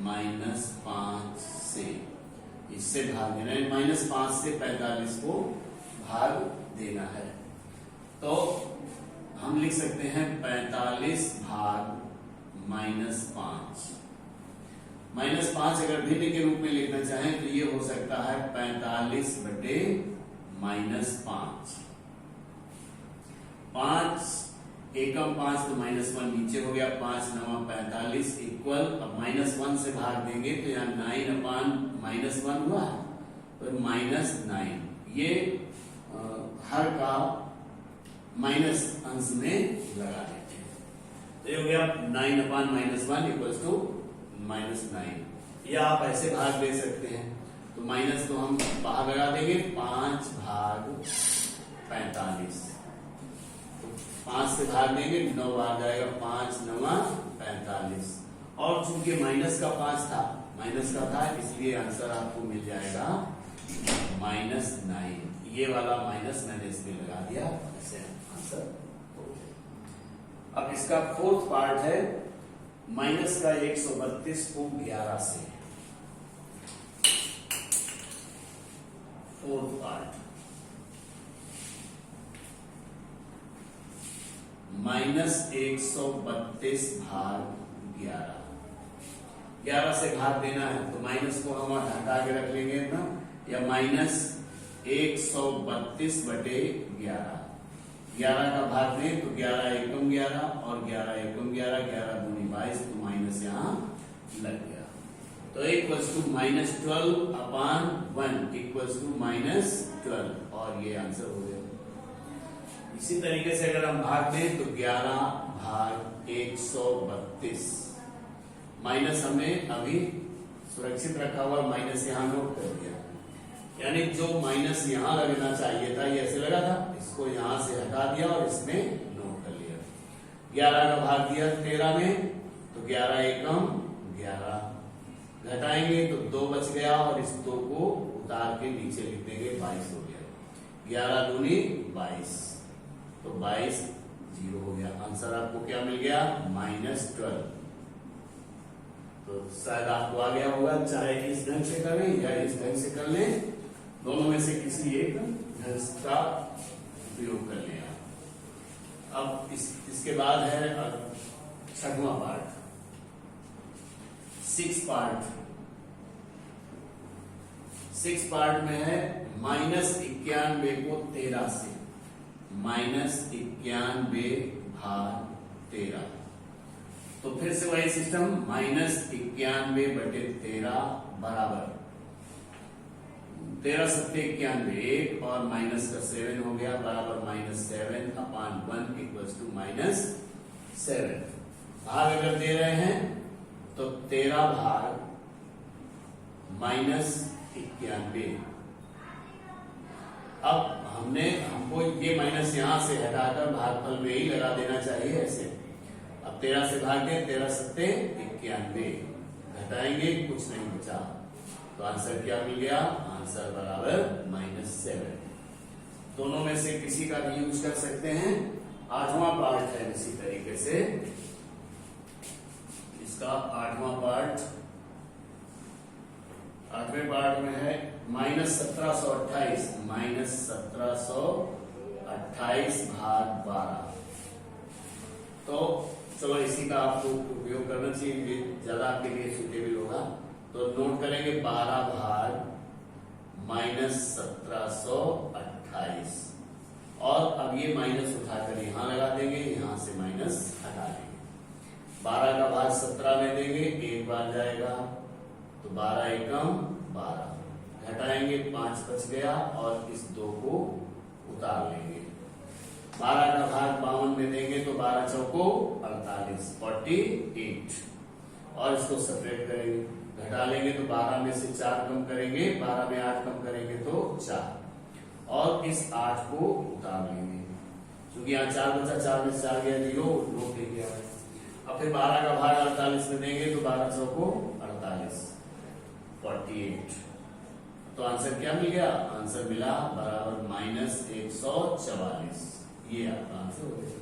-5 से इससे भाग देना है। -5 से 45 को भाग देना है। तो हम लिख सकते हैं 45 भाग -5। -5 अगर भिन्न के रूप में लिखना चाहें तो ये हो सकता है 45 बटे -5। 5 एकम 5 तो -1 नीचे हो गया, 5 9 45 इक्वल, अब -1 से भाग देंगे तो यहाँ 9/-1 हुआ, तो -9 ये हर का माइनस अंश में लगा देते हैं, तो ये हो गया 9/-1 इक्वल्स टू -9। या आप ऐसे भाग दे सकते हैं, तो माइनस तो हम बाहर लगा देंगे, 5/45, तो 5 से भाग देंगे, 9 बाहर जाएगा, 5 9 45, और चूंकि माइनस का 5 था इसलिए आंसर आपको मिल जाएगा -9। ये वाला माइनस मैंने इसमें लगा दिया, ऐसे आंसर हो गया। अब इसका फोर्थ पार्ट है माइनस का 132 को 11 से। फोर्थ पार्ट -132 भाग 11 से भाग देना है, तो माइनस को हम हटा के रख लेंगे ना, या -132/11। 11 का भाग दें तो 11 एकम 11 और 11 एकम 11, 11 दूनी 22, तो माइनस यहाँ लग गया, तो इक्वल्स टू -12/1 इक्वल्स टू -12, और ये आंसर हो गया। इसी तरीके से अगर हम भाग दें तो 11 भाग 132, माइनस हमने अभी सुरक्षित रखा हुआ, माइनस यहाँ नोट कर दिया, यानी जो माइनस यहाँ लगना चाहिए था ये ऐसे लगा था, इसको यहाँ से हटा दिया और इसमें नोट कर लिया। 11 का भाग दिया 13 में, तो 11 एकम 11, घटाएंगे तो 2 बच गया, और इस 2 को उतार के नीचे लिख देंगे, 22 हो गया, 11 दूनी 22, तो 22 0 हो गया। आंसर आपको क्या मिल गया? -12। तो शायद आपको आ गया होगा, चाहे इस ढंग से करें या इस ढंग से कर लें, दोनों में से किसी एक ढंग का उपयोग कर लें। अब इसके बाद है 6वां पार्ट, 6 पार्ट। 6 पार्ट में है -91 को 13 से, -91 भाग 13। तो फिर से वही सिस्टम, -91/13 बराबर 13 सत्ते 91, 1 और माइनस का 7 हो गया, बराबर -7/1 इक्वल्स टू -7। भाग अगर दे रहे हैं तो 13 भाग -91। अब हमको ये माइनस यहां से हटाकर भागफल में ही लगा देना चाहिए, ऐसे। अब 13 से भाग दें, 13 सत्ते 91, घटाएंगे कुछ नहीं बचा, तो आंसर क्या मिल गया? आंसर बराबर -7। दोनों में से किसी का भी यूज कर सकते हैं। 8वां पार्ट है इसी तरीके से, इसका 8वां पार्ट, 8वें पार्ट में है -1728, -1728 भाग 12। तो चलो इसी का आपको उपयोग करना चाहिए, ये ज्यादा आपके लिए सुटेबल होगा। तो नोट करेंगे 12 भाग -1728, और अब ये माइनस उठाकर यहां लगा देंगे, यहां से माइनस हटा देंगे। 12 का भाग 17 में देंगे, एक बार जाएगा, तो 12 एकम 12, घटाएंगे 5 बच गया, और इस 2 को उतार लेंगे। 12 का भाग 52 में देंगे, तो 12 चौको 48, 48, और इसको सेपरेट करेंगे, घटा लेंगे तो 12 में से 4 कम करेंगे, 12 में 8 कम करेंगे तो 4, और इस 8 को उतार लेंगे, क्योंकि यहाँ 4 बचा, 4 में से 4 गया 0, लोग ले गया। अब फिर 12 का भाग 48 में देंगे, तो 12 चौको 48, 48, तो आंसर क्या मिल गया? आंसर मिला बराबर -144। ये आपका आंसर हो गया।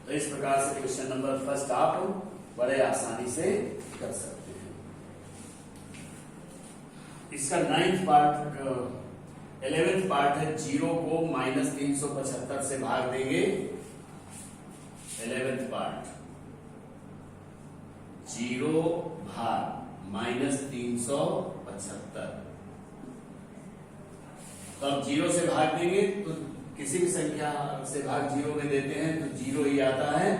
तो इस प्रकार से क्वेश्चन नंबर फर्स्ट आप बड़े आसानी से कर सकते हैं। इसका 9th पार्ट, 11th पार्ट है, 0 को -375 से भाग देंगे। 11th पार्ट, 0 भाग -375, तो अब 0 से भाग देंगे तो किसी भी संख्या से भाग 0 में देते हैं तो 0 ही आता है,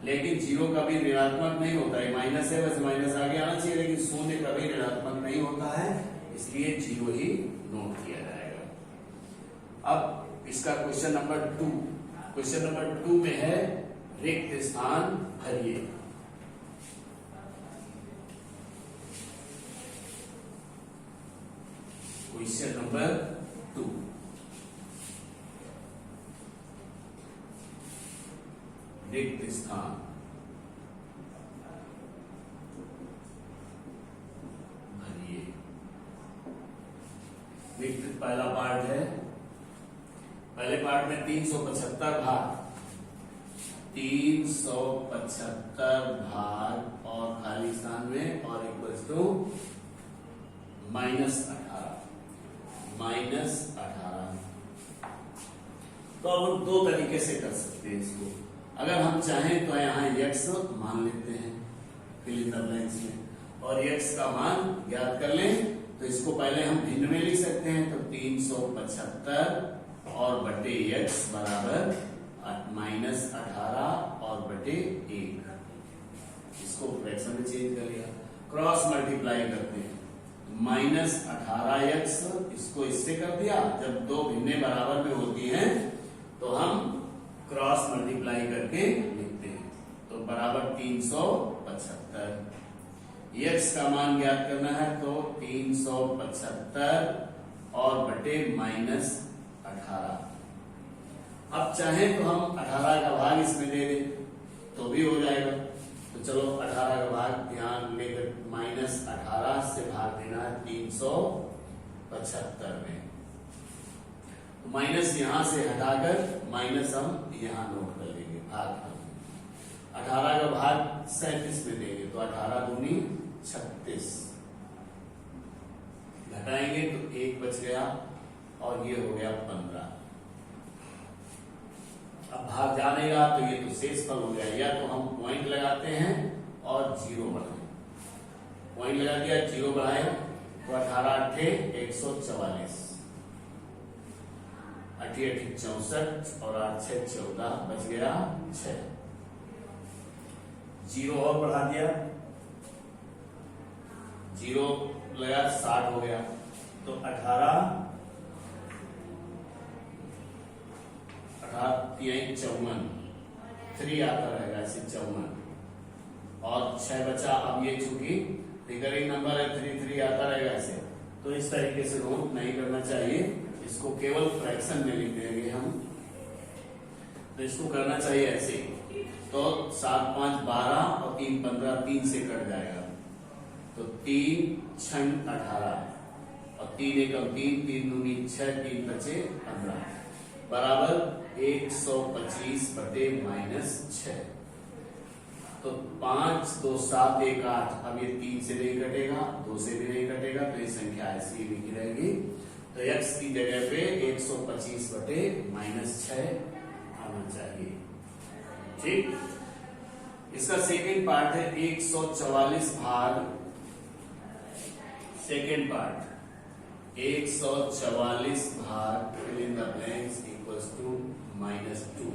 लेकिन 0 कभी ऋणात्मक नहीं होता है। माइनस है, वैसे माइनस आगे आना चाहिए, लेकिन शून्य कभी ऋणात्मक नहीं होता है, इसलिए 0 ही नोट किया जाएगा। अब इसका क्वेश्चन नंबर 2, क्वेश्चन नंबर 2 में है रिक्त स्थान भरिए। क्वेश्चन नंबर 2, रिक्त स्थान भरिए। रिक्त पहला पार्ट है, पहले पार्ट में 375 भाग, 375 भाग और खाली स्थान में और इक्वल्स टू -18। तो अब हम दो तरीके से कर सकते हैं इसको। अगर हम चाहें तो यहाँ x मान लेते हैं फिल इन द ब्लैंक्स में, और x का मान ज्ञात कर लें तो इसको पहले हम भिन्न में लिख सकते हैं। तो 375 और बटे x बराबर -18 और बटे 1, इसको फ्रैक्शन में चेंज कर लिया। क्रॉस मल्टीप्लाई करते हैं, -18x इसको इससे कर दिया। जब दो भिन्ने बराबर में होती हैं तो हम क्रॉस मल्टीप्लाई करके लिखते हैं, तो बराबर 375। x का मान ज्ञात करना है तो 375 और बटे -18। अब चाहें तो हम 18 का भाग इसमें दे दें तो भी हो जाएगा। तो चलो 18 का भाग ध्यान लेकर -18 से भाग देना है 375 में। तो माइनस यहां से हटाकर माइनस हम यहां नोट कर लेंगे, भाग 18 का भाग 37 में देंगे तो 18 दूनी 36, घटाएंगे तो 1 बच गया और ये हो गया 15। अब भाग जानेगा तो ये तो शेषफल हो गया। या तो हम पॉइंट लगाते हैं और 0 बढ़ाएं, पॉइंट लगा दिया 0 बढ़ाए तो 18 8 144, 8 8 64 और 8 6 14, बच गया 6। 0 और बढ़ा दिया, 0 लगा 60 हो गया तो 18 54, 3 आता रहेगा ऐसे 54 और 6 बचा। अब ये चूंकि रिकरिंग नंबर है 3 आता रहेगा ऐसे, तो इस तरीके से नोट नहीं करना चाहिए, इसको केवल फ्रैक्शन में लिख देंगे हम। तो इसको करना चाहिए ऐसे, तो 7 5 12 और 3 15, 3 से कट जाएगा तो 3 6 18 और 3 एकम 3, 3 दूनी 6, 3 बचे 15 बराबर 125 बटे -6। तो 5 2 7 1 8, अब ये 3 से नहीं कटेगा, 2 से भी नहीं कटेगा, तो ये संख्या ऐसी लिखी रहेगी। तो x की जगह पे 125 बटे -6 आना चाहिए। ठीक, इसका सेकेंड पार्ट है 144 भाग, सेकेंड पार्ट 144 भाग fill in the blanks equals to -2,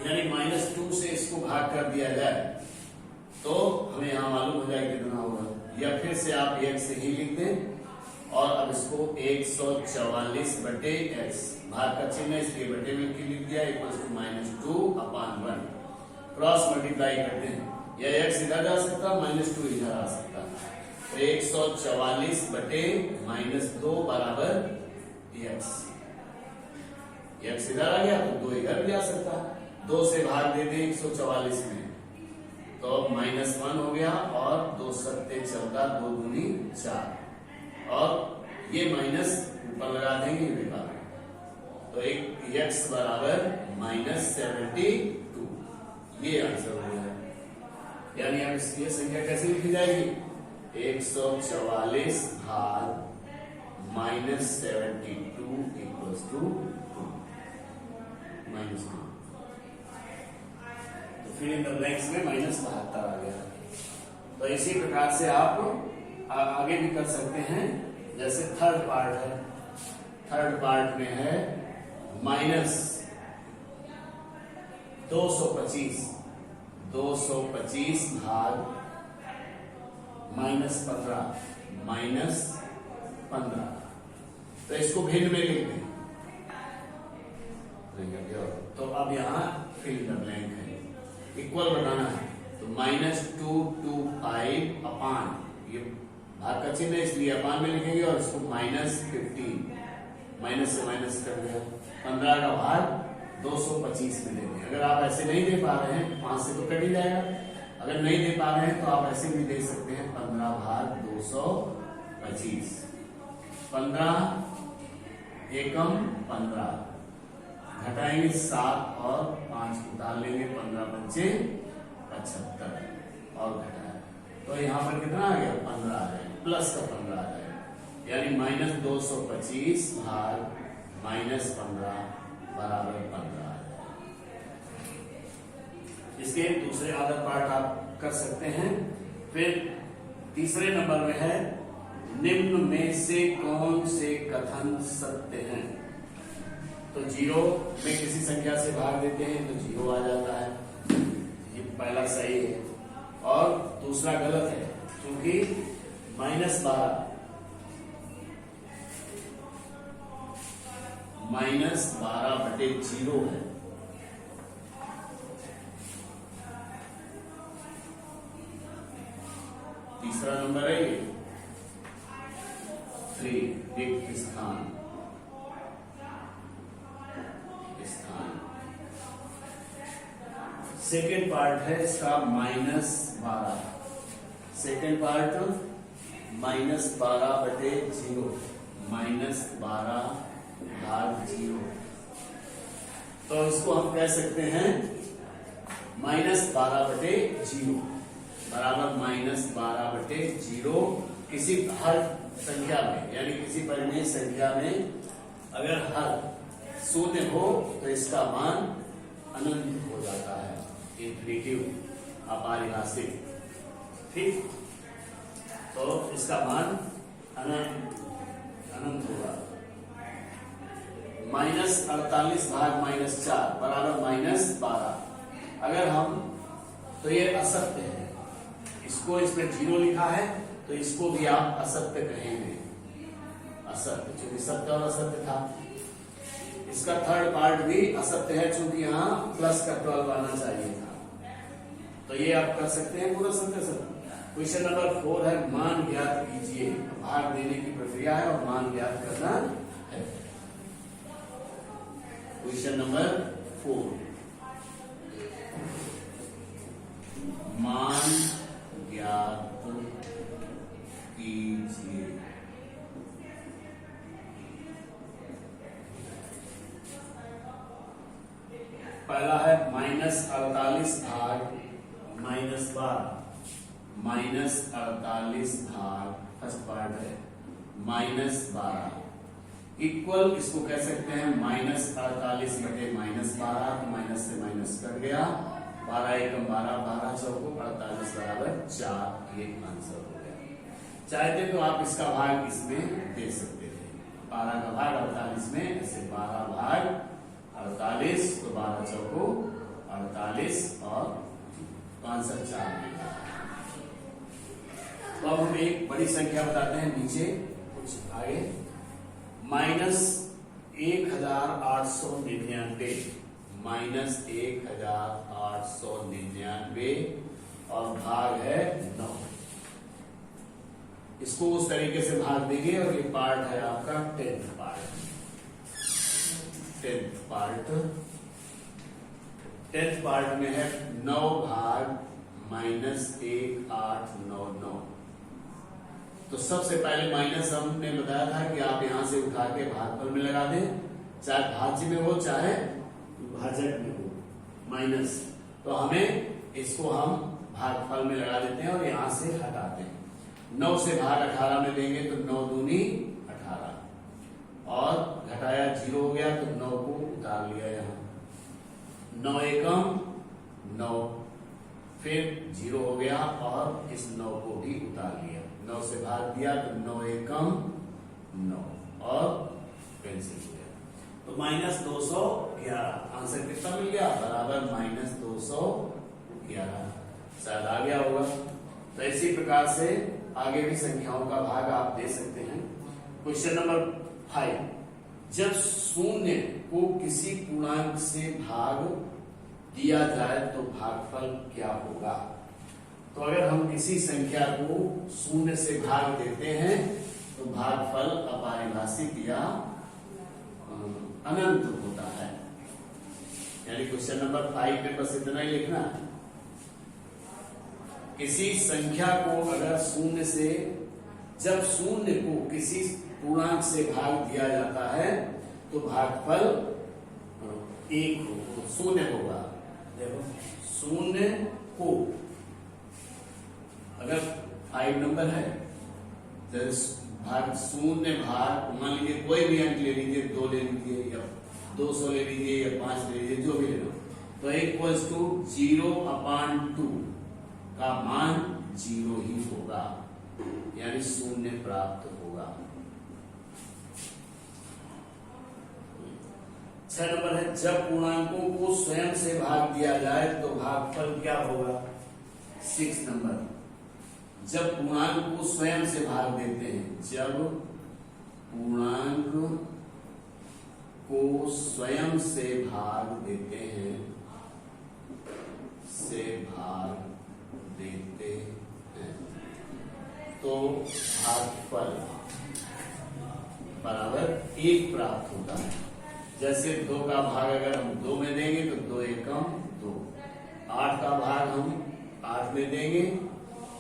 यानी -2 से इसको भाग कर दिया जाए तो हमें यहां मालूम हो जाए कितना होगा। या फिर से आप x से ही लिख दें और अब इसको 144 बटे x, भाग का चिन्ह है इसलिए बटे में लिख दिया, इक्वल्स टू -2/1। क्रॉस मल्टीप्लाई करते हैं, या x इधर जा सकता, -2 इधर आ सकता। तो 144 बटे -2 बराबर x, x इधर आ गया तो 2 इधर भी आ सकता, 2 से भाग दे दें 144 में तो -1 हो गया और 2 सत्ते 14, 2 दूनी 4 और ये माइनस ऊपर लगा देंगे बेकार, तो एक x बराबर -72, ये आंसर हो गया। यानी अब इसकी संख्या कैसे लिखी जाएगी, 144 भाग -72 इक्वल्स टू 2 -2। तो फिर इन द ब्लैंक्स में -72 आ गया। तो इसी प्रकार से आप आगे भी कर सकते हैं। जैसे थर्ड पार्ट है, थर्ड पार्ट में है माइनस 225 भाग -15 तो इसको भिन्न में लिख दें। तो अब यहाँ फिल द ब्लैंक है, इक्वल बनाना है तो -225 अपान, ये भाग का चिन्ह है इसलिए अपान में लिखेंगे और इसको -15, माइनस से माइनस कर दिया, 15 का भाग 225 में देंगे। अगर आप ऐसे नहीं दे पा रहे हैं 5 से तो कट ही जाएगा, अगर नहीं दे पा रहे हैं तो आप ऐसे भी दे सकते हैं 15 भाग 225, 15 एकम 15, घटाएंगे 7 और 5 उतार लेंगे, 15 बच्चे 75 और घटाए तो यहाँ पर कितना आ गया 15 आ गया, प्लस का 15 आ जाएगा, यानी -225 भाग -15 बराबर 15 आ जाएगा। इसके दूसरे आधा पार्ट आप कर सकते हैं। फिर तीसरे नंबर में है निम्न में से कौन से कथन सत्य हैं। तो 0 में किसी संख्या से भाग देते हैं तो 0 आ जाता है, ये पहला सही है, और दूसरा गलत है क्योंकि -12 बटे 0 है। तीसरा नंबर है ये 3 रिक्त स्थान। सेकेंड पार्ट है इसका -12, सेकेंड पार्ट -12 बटे 0, -12 भाग 0, तो इसको हम कह सकते हैं -12 बटे 0 बराबर -12 बटे 0। किसी हर संख्या में यानी किसी परिमेय संख्या में अगर हर शून्य हो तो इसका मान अनंत हो जाता है, इंफिनिटिव अपरिभाषित, ठीक। तो इसका मान अनंत होगा। -48 भाग -4 बराबर -12। अगर हम तो ये असत्य है, इसको इसमें 0 लिखा है तो इसको भी आप असत्य कहेंगे, असत्य, क्योंकि सत्य और असत्य था। इसका थर्ड पार्ट भी असत्य है क्योंकि यहाँ प्लस का 12 आना चाहिए था, तो ये आप कर सकते हैं पूरा सत्य सत्य। क्वेश्चन नंबर 4 है मान ज्ञात कीजिए, भाग देने की प्रक्रिया है और मान ज्ञात करना है। क्वेश्चन नंबर 4 मान ज्ञात कीजिए। पहला है -48 भाग -12, -48 भाग फर्स्ट पार्ट है -12 इक्वल, इसको कह सकते हैं -48 बटे -12, तो माइनस से माइनस कट गया, 12 एकम 12, 12 चौको 48 बराबर 4, ये आंसर हो गया। चाहते तो आप इसका भाग इसमें दे सकते थे, 12 का भाग 48 में, ऐसे 12 भाग 48, तो 12 चौको 48 और आंसर 4 मिला। तो अब हम एक बड़ी संख्या बताते हैं नीचे कुछ आगे, -1899 और भाग है 9। इसको उस तरीके से भाग देंगे और ये पार्ट है आपका 10th पार्ट। 10th पार्ट में है 9 भाग -1899। तो सबसे पहले माइनस हमने बताया था कि आप यहां से उठा के भागफल में लगा दें, चाहे भाज्य में हो चाहे भाजक में हो माइनस, तो हमें इसको हम भागफल में लगा देते हैं और यहां से हटाते हैं। 9 से भाग 18 में देंगे तो 9 दूनी 18 और घटाया 0 हो गया तो 9 को उतार लिया यहां, 9 एकम 9, फिर 0 हो गया और इस 9 को भी उतार लिया, 9 से भाग दिया तो 9 एकम 9 और कैंसिल हो गया। तो -211 आंसर कितना मिल गया, बराबर -211। शायद आ गया होगा। तो इसी प्रकार से आगे भी संख्याओं का भाग आप दे सकते हैं। क्वेश्चन नंबर 5, जब शून्य को किसी पूर्णांक से भाग दिया जाए तो भागफल क्या होगा। तो अगर हम किसी संख्या को शून्य से भाग देते हैं तो भागफल अपरिभाषित या अनंत होता है। यानी क्वेश्चन नंबर 5 में बस इतना ही लिखना है। किसी संख्या को अगर शून्य से, जब शून्य को किसी पूर्णांक से भाग दिया जाता है तो भागफल 1 हो, शून्य होगा। देखो शून्य को अगर 5 नंबर है, भाग शून्य भाग मान लीजिए कोई भी अंक ले लीजिए, 2 ले लीजिए या 200 ले लीजिए या 5 ले लीजिए, जो भी ले लो, तो इक्वल्स टू 0/2 का मान 0 ही होगा, यानी शून्य प्राप्त होगा। 6 नंबर है, जब पूर्णांकों को स्वयं से भाग दिया जाए तो भागफल क्या होगा। 6 नंबर, जब पूर्णांक को स्वयं से भाग देते हैं, जब पूर्णांक को स्वयं से भाग देते हैं, तो भागफल बराबर 1 प्राप्त होता है। जैसे 2 का भाग अगर हम 2 में देंगे तो 2 एकम 2, 8 का भाग हम 8 में देंगे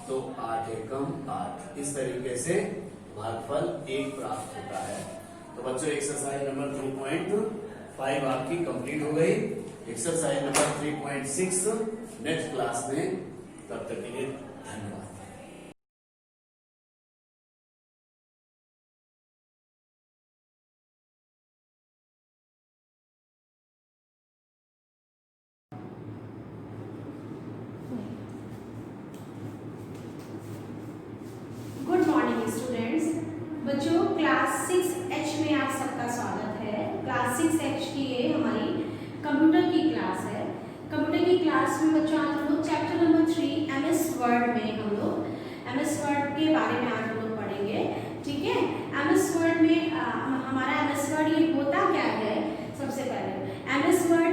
तो 8 एकम 8। इस तरीके से भागफल 1 प्राप्त होता है। तो बच्चों एक्सरसाइज नंबर 3.5 आपकी कंप्लीट हो गई। एक्सरसाइज नंबर 3.6 नेक्स्ट क्लास में, तब तक के लिए धन्यवाद। Good morning students. बच्चों क्लास 6H में आप सबका स्वागत है। क्लास 6H की ये हमारी कंप्यूटर की क्लास है। कंप्यूटर की क्लास में बच्चों आज हम लोग चैप्टर नंबर 3 MS वर्ड में हम लोग MS वर्ड के बारे में आज हम लोग पढ़ेंगे। ठीक है, MS वर्ड में हमारा MS वर्ड ये होता क्या है। सबसे पहले MS वर्ड,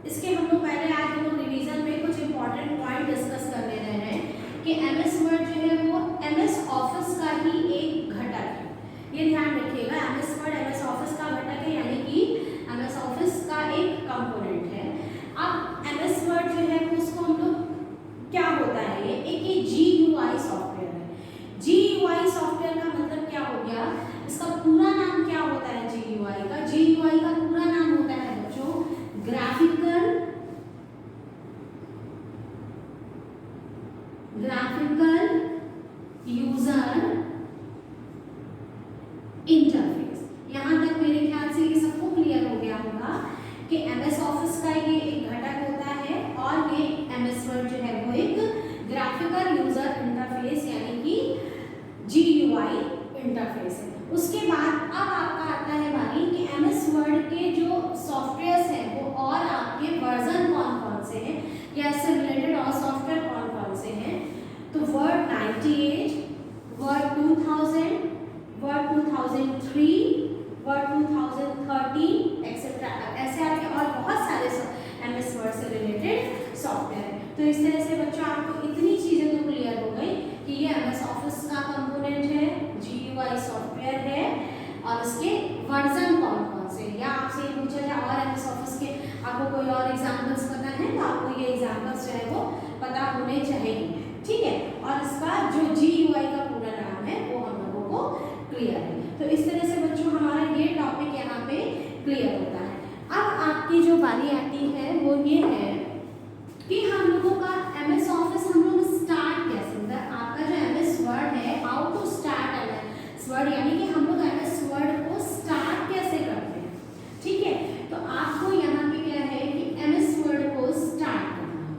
इसके हम लोग पहले आज हम लोग रिवीजन में कुछ इंपॉर्टेंट पॉइंट डिस्कस कर ले रहे हैं कि MS वर्ड जो है वो MS ऑफिस का ही एक घटक है। ये ध्यान रखिएगा, MS वर्ड MS ऑफिस का घटक है, यानी कि MS ऑफिस का एक कंपोनेंट है। अब MS वर्ड जो है उसको हम लोग क्या होता है, ये एक GUI सॉफ्टवेयर है। GUI सॉफ्टवेयर का मतलब क्या हो गया, इसका पूरा नाम क्या होता है GUI का। GUI का पूरा नाम होता है बच्चों ग्राफिकल यूजर इंटरफेस। यहां तक मेरे ख्याल से ये सबको क्लियर हो गया होगा कि MS ऑफिस का ये एक घटक होता है और ये MS वर्ड जो है वो एक ग्राफिकल यूजर इंटरफेस यानी कि GUI इंटरफेस है। उसके बाद अब आपका आता है बारी कि MS वर्ड के जो सॉफ्टवेयर्स हैं वो और आपके वर्जन कौन कौन से हैं या इससे रिलेटेड और सॉफ्टवेयर कौन कौन से हैं। तो word 98, word 2000, word 2003, word 2013 etcetera, ऐसे आपके और बहुत सारे MS वर्ड से रिलेटेड सॉफ्टवेयर है। तो इस तरह से बच्चों आपको इतनी चीजें तो क्लियर हो गई कि ये MS ऑफिस का कंपोनेंट है, GUI सॉफ्टवेयर है और इसके वर्जन कौन कौन से, या आपसे ये पूछा जाए और MS ऑफिस के आपको कोई और एग्जाम्पल्स पता है तो आपको ये एग्जाम्पल्स जो है वो पता होने चाहिए। ठीक है, और इसका जो GUI का पूरा नाम है वो हम लोगों को क्लियर है। तो इस तरह से बच्चों हमारा ये टॉपिक यहाँ पे क्लियर होता है। अब आपकी जो बारी आती है वो ये है कि हम लोगों का MS ऑफिस हम लोग स्टार्ट कैसे, मतलब आपका जो MS वर्ड है, how to start MS word, यानी कि हम लोग MS वर्ड को स्टार्ट कैसे करते हैं। ठीक है, तो आपको यहाँ पे क्या है कि MS वर्ड को स्टार्ट करना है।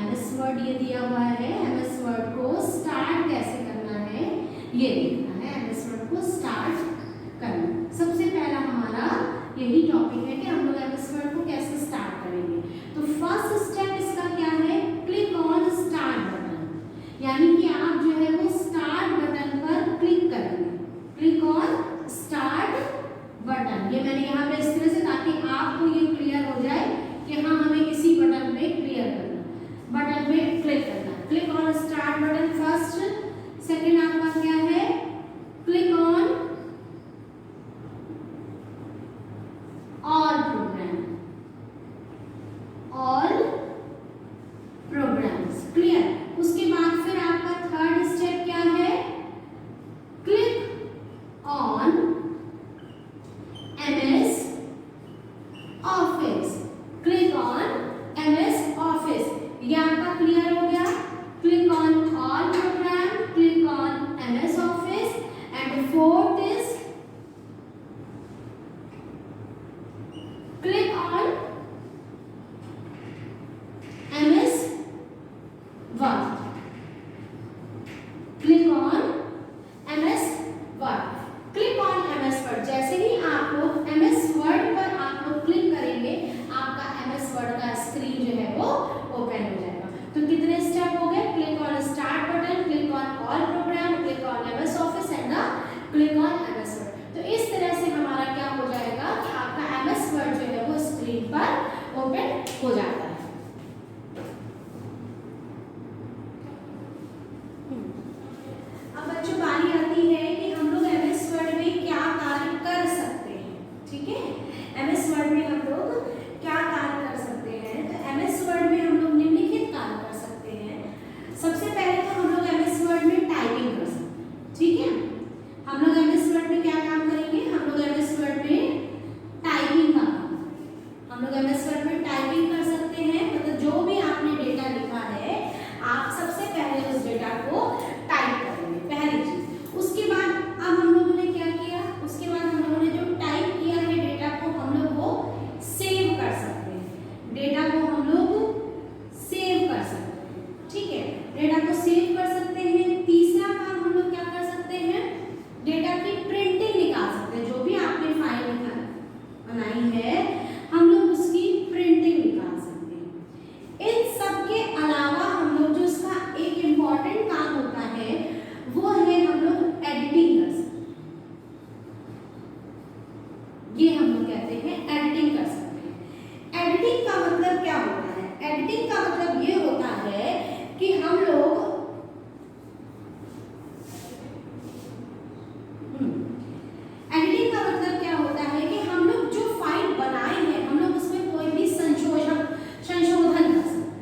MS वर्ड ये दिया हुआ है, MS वर्ड को स्टार्ट कैसे करना है ये देखना है। MS वर्ड को स्टार्ट करना, सबसे पहला यही टॉपिक है कि हम लोग एमएस वर्ड को कैसे स्टार्ट करेंगे। तो फर्स्ट स्टेप इसका क्या है, क्लिक ऑन स्टार्ट बटन, यानी कि आप जो है वो स्टार्ट बटन पर क्लिक करेंगे, क्लिक ऑन स्टार्ट बटन। ये मैंने यहाँ पे इस तरह से, ताकि आपको ये क्लियर हो जाए कि हाँ हमें किसी बटन पे क्लियर करना, बटन पे क्लिक करना। Click on start button first. Second आपका क्या है, click on all programme, all programmes, clear. उसके बाद फिर आपका थर्ड स्टेप क्या है, click on MS office, click on MS office. ये आपका क्लियर हो गया। Click on all programme, click on MS office. And fourth is click on MS word, click on MS word, click on MS word. जैसे ही आप लोग MS वर्ड पर आप लोग क्लिक करेंगे, आपका MS वर्ड का स्क्रीन जो है वो ओपन हो जाएगा। तो कितने स्टेप हो गए, click on start button, click on all programme, click on MS office and click on MS word. तो इस तरह से हमारा क्या हो जाएगा कि आपका MS वर्ड जो है वो स्क्रीन पर ओपन हो जाता है। अब बच्चों बारी आती है कि हम लोग MS वर्ड में क्या कार्य कर सकते हैं, ठीक है। MS वर्ड में हम लोग क्या कार्य कर सकते हैं, तो MS वर्ड में हम लोग निम्नलिखित कार्य कर सकते हैं। सबसे पहले तो हम लोग MS वर्ड में टाइपिंग कर सकते हैं, ठीक है। हम लोग MS वर्ड में क्या काम करेंगे, हम लोग MS वर्ड में टाइपिंग का काम, हम लोग MS वर्ड में टाइपिंग कर सकते हैं। मतलब जो भी आपने डेटा लिखा है, आप सबसे पहले उस डेटा को टाइप करेंगे, पहली चीज। उसके बाद अब हम लोगों ने क्या किया, उसके बाद हम लोगों ने जो टाइप किया है डेटा को हम लोग वो सेव कर सकते हैं, डेटा को हम लोग सेव कर सकते हैं, ठीक है। डेटा को सेव कर सकते हैं। तीसरा काम हम लोग क्या कर सकते हैं, डेटा की प्रिंटिंग निकाल सकते हैं। जो भी आपने फाइल बनाई है हम लोग उसकी प्रिंटिंग निकाल सकते हैं। इन सब के अलावा हम लोग जो इसका एक इम्पॉर्टेंट काम होता है वो है हम लोग एडिटिंग कर सकते हैं। ये हम लोग कहते हैं एडिटिंग कर सकते हैं। एडिटिंग का मतलब क्या होता है, एडिटिंग का मतलब ये होता है कि हम लोग एडिटिंग का मतलब क्या होता है कि हम लोग जो फाइल बनाए हैं हम लोग उसमें कोई भी संशोधन कर सकते हैं।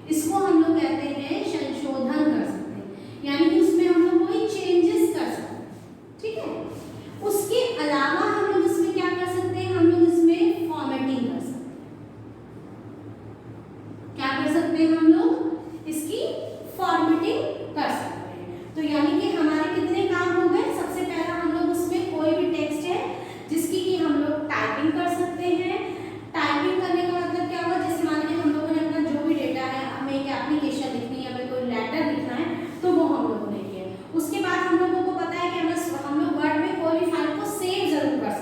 इसको हम लोग कहते हैं संशोधन कर सकते हैं, यानी कि उसमें हम लोग कोई चेंजेस कर सकते हैं, ठीक है। उसके अलावा हम लोग इसमें क्या कर सकते हैं, हम लोग इसमें फॉर्मेटिंग कर सकते हैं। क्या कर सकते हैं, हम लोग इसकी फॉर्मेटिंग कर सकते हैं। तो यानी कि हमारे कितने काम हो गए, सबसे पहला हम लोग उसमें कोई भी टेक्स्ट है जिसकी कि हम लोग टाइपिंग कर सकते हैं। टाइपिंग करने का मतलब क्या हुआ, जैसे मान लीजिए हम लोगों ने अपना जो भी डेटा है, हमें एक एप्लीकेशन लिखनी है, हमें कोई लेटर लिखना है, तो वो हम लोगों ने किया। उसके बाद हम लोगों को पता है कि हम लोग वर्ड में कोई भी फाइल को सेव जरूर कर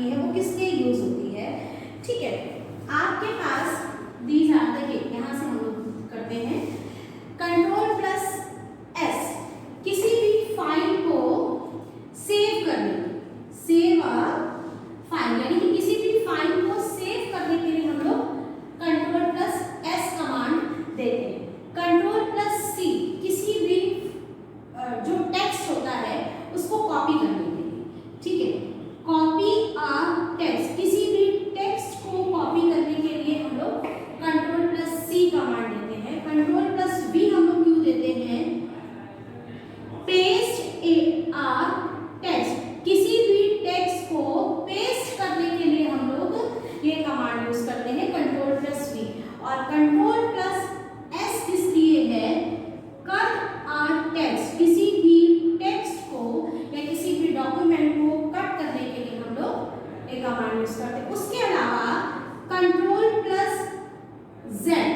होती है वो किसके यूज होती है। ठीक है, आपके पास दीज आर देखिए यहाँ से हम लोग करते हैं कंट्रोल प्लस एस, किसी भी फाइल को सेव करने, सेव अ फाइल, यानी कि किसी भी फाइल को सेव करने के लिए हम लोग कंट्रोल प्लस एस कमांड देते हैं। कंट्रोल प्लस सी, किसी भी जो टेक्स्ट होता है उसको कॉपी करने के लिए। ठीक है, कॉपी अ टेक्स्ट, किसी भी टेक्स्ट को कॉपी करने के लिए हम लोग कंट्रोल प्लस सी कमांड देते हैं। कंट्रोल प्लस वी हम लोग क्यों देते हैं, पेस्ट टेक्स्ट, किसी भी टेक्स्ट को पेस्ट करने के लिए हम लोग ये कमांड यूज करते हैं कंट्रोल प्लस वी। और कंट्रोल प्लस एस किस लिए है, कट अ टेक्स्ट, किसी भी टेक्स्ट को या किसी भी डॉक्यूमेंट को कट करने के लिए हम लोग ये कमांड यूज करते हैं। उसके अलावा कंट्रोल प्लस जेड,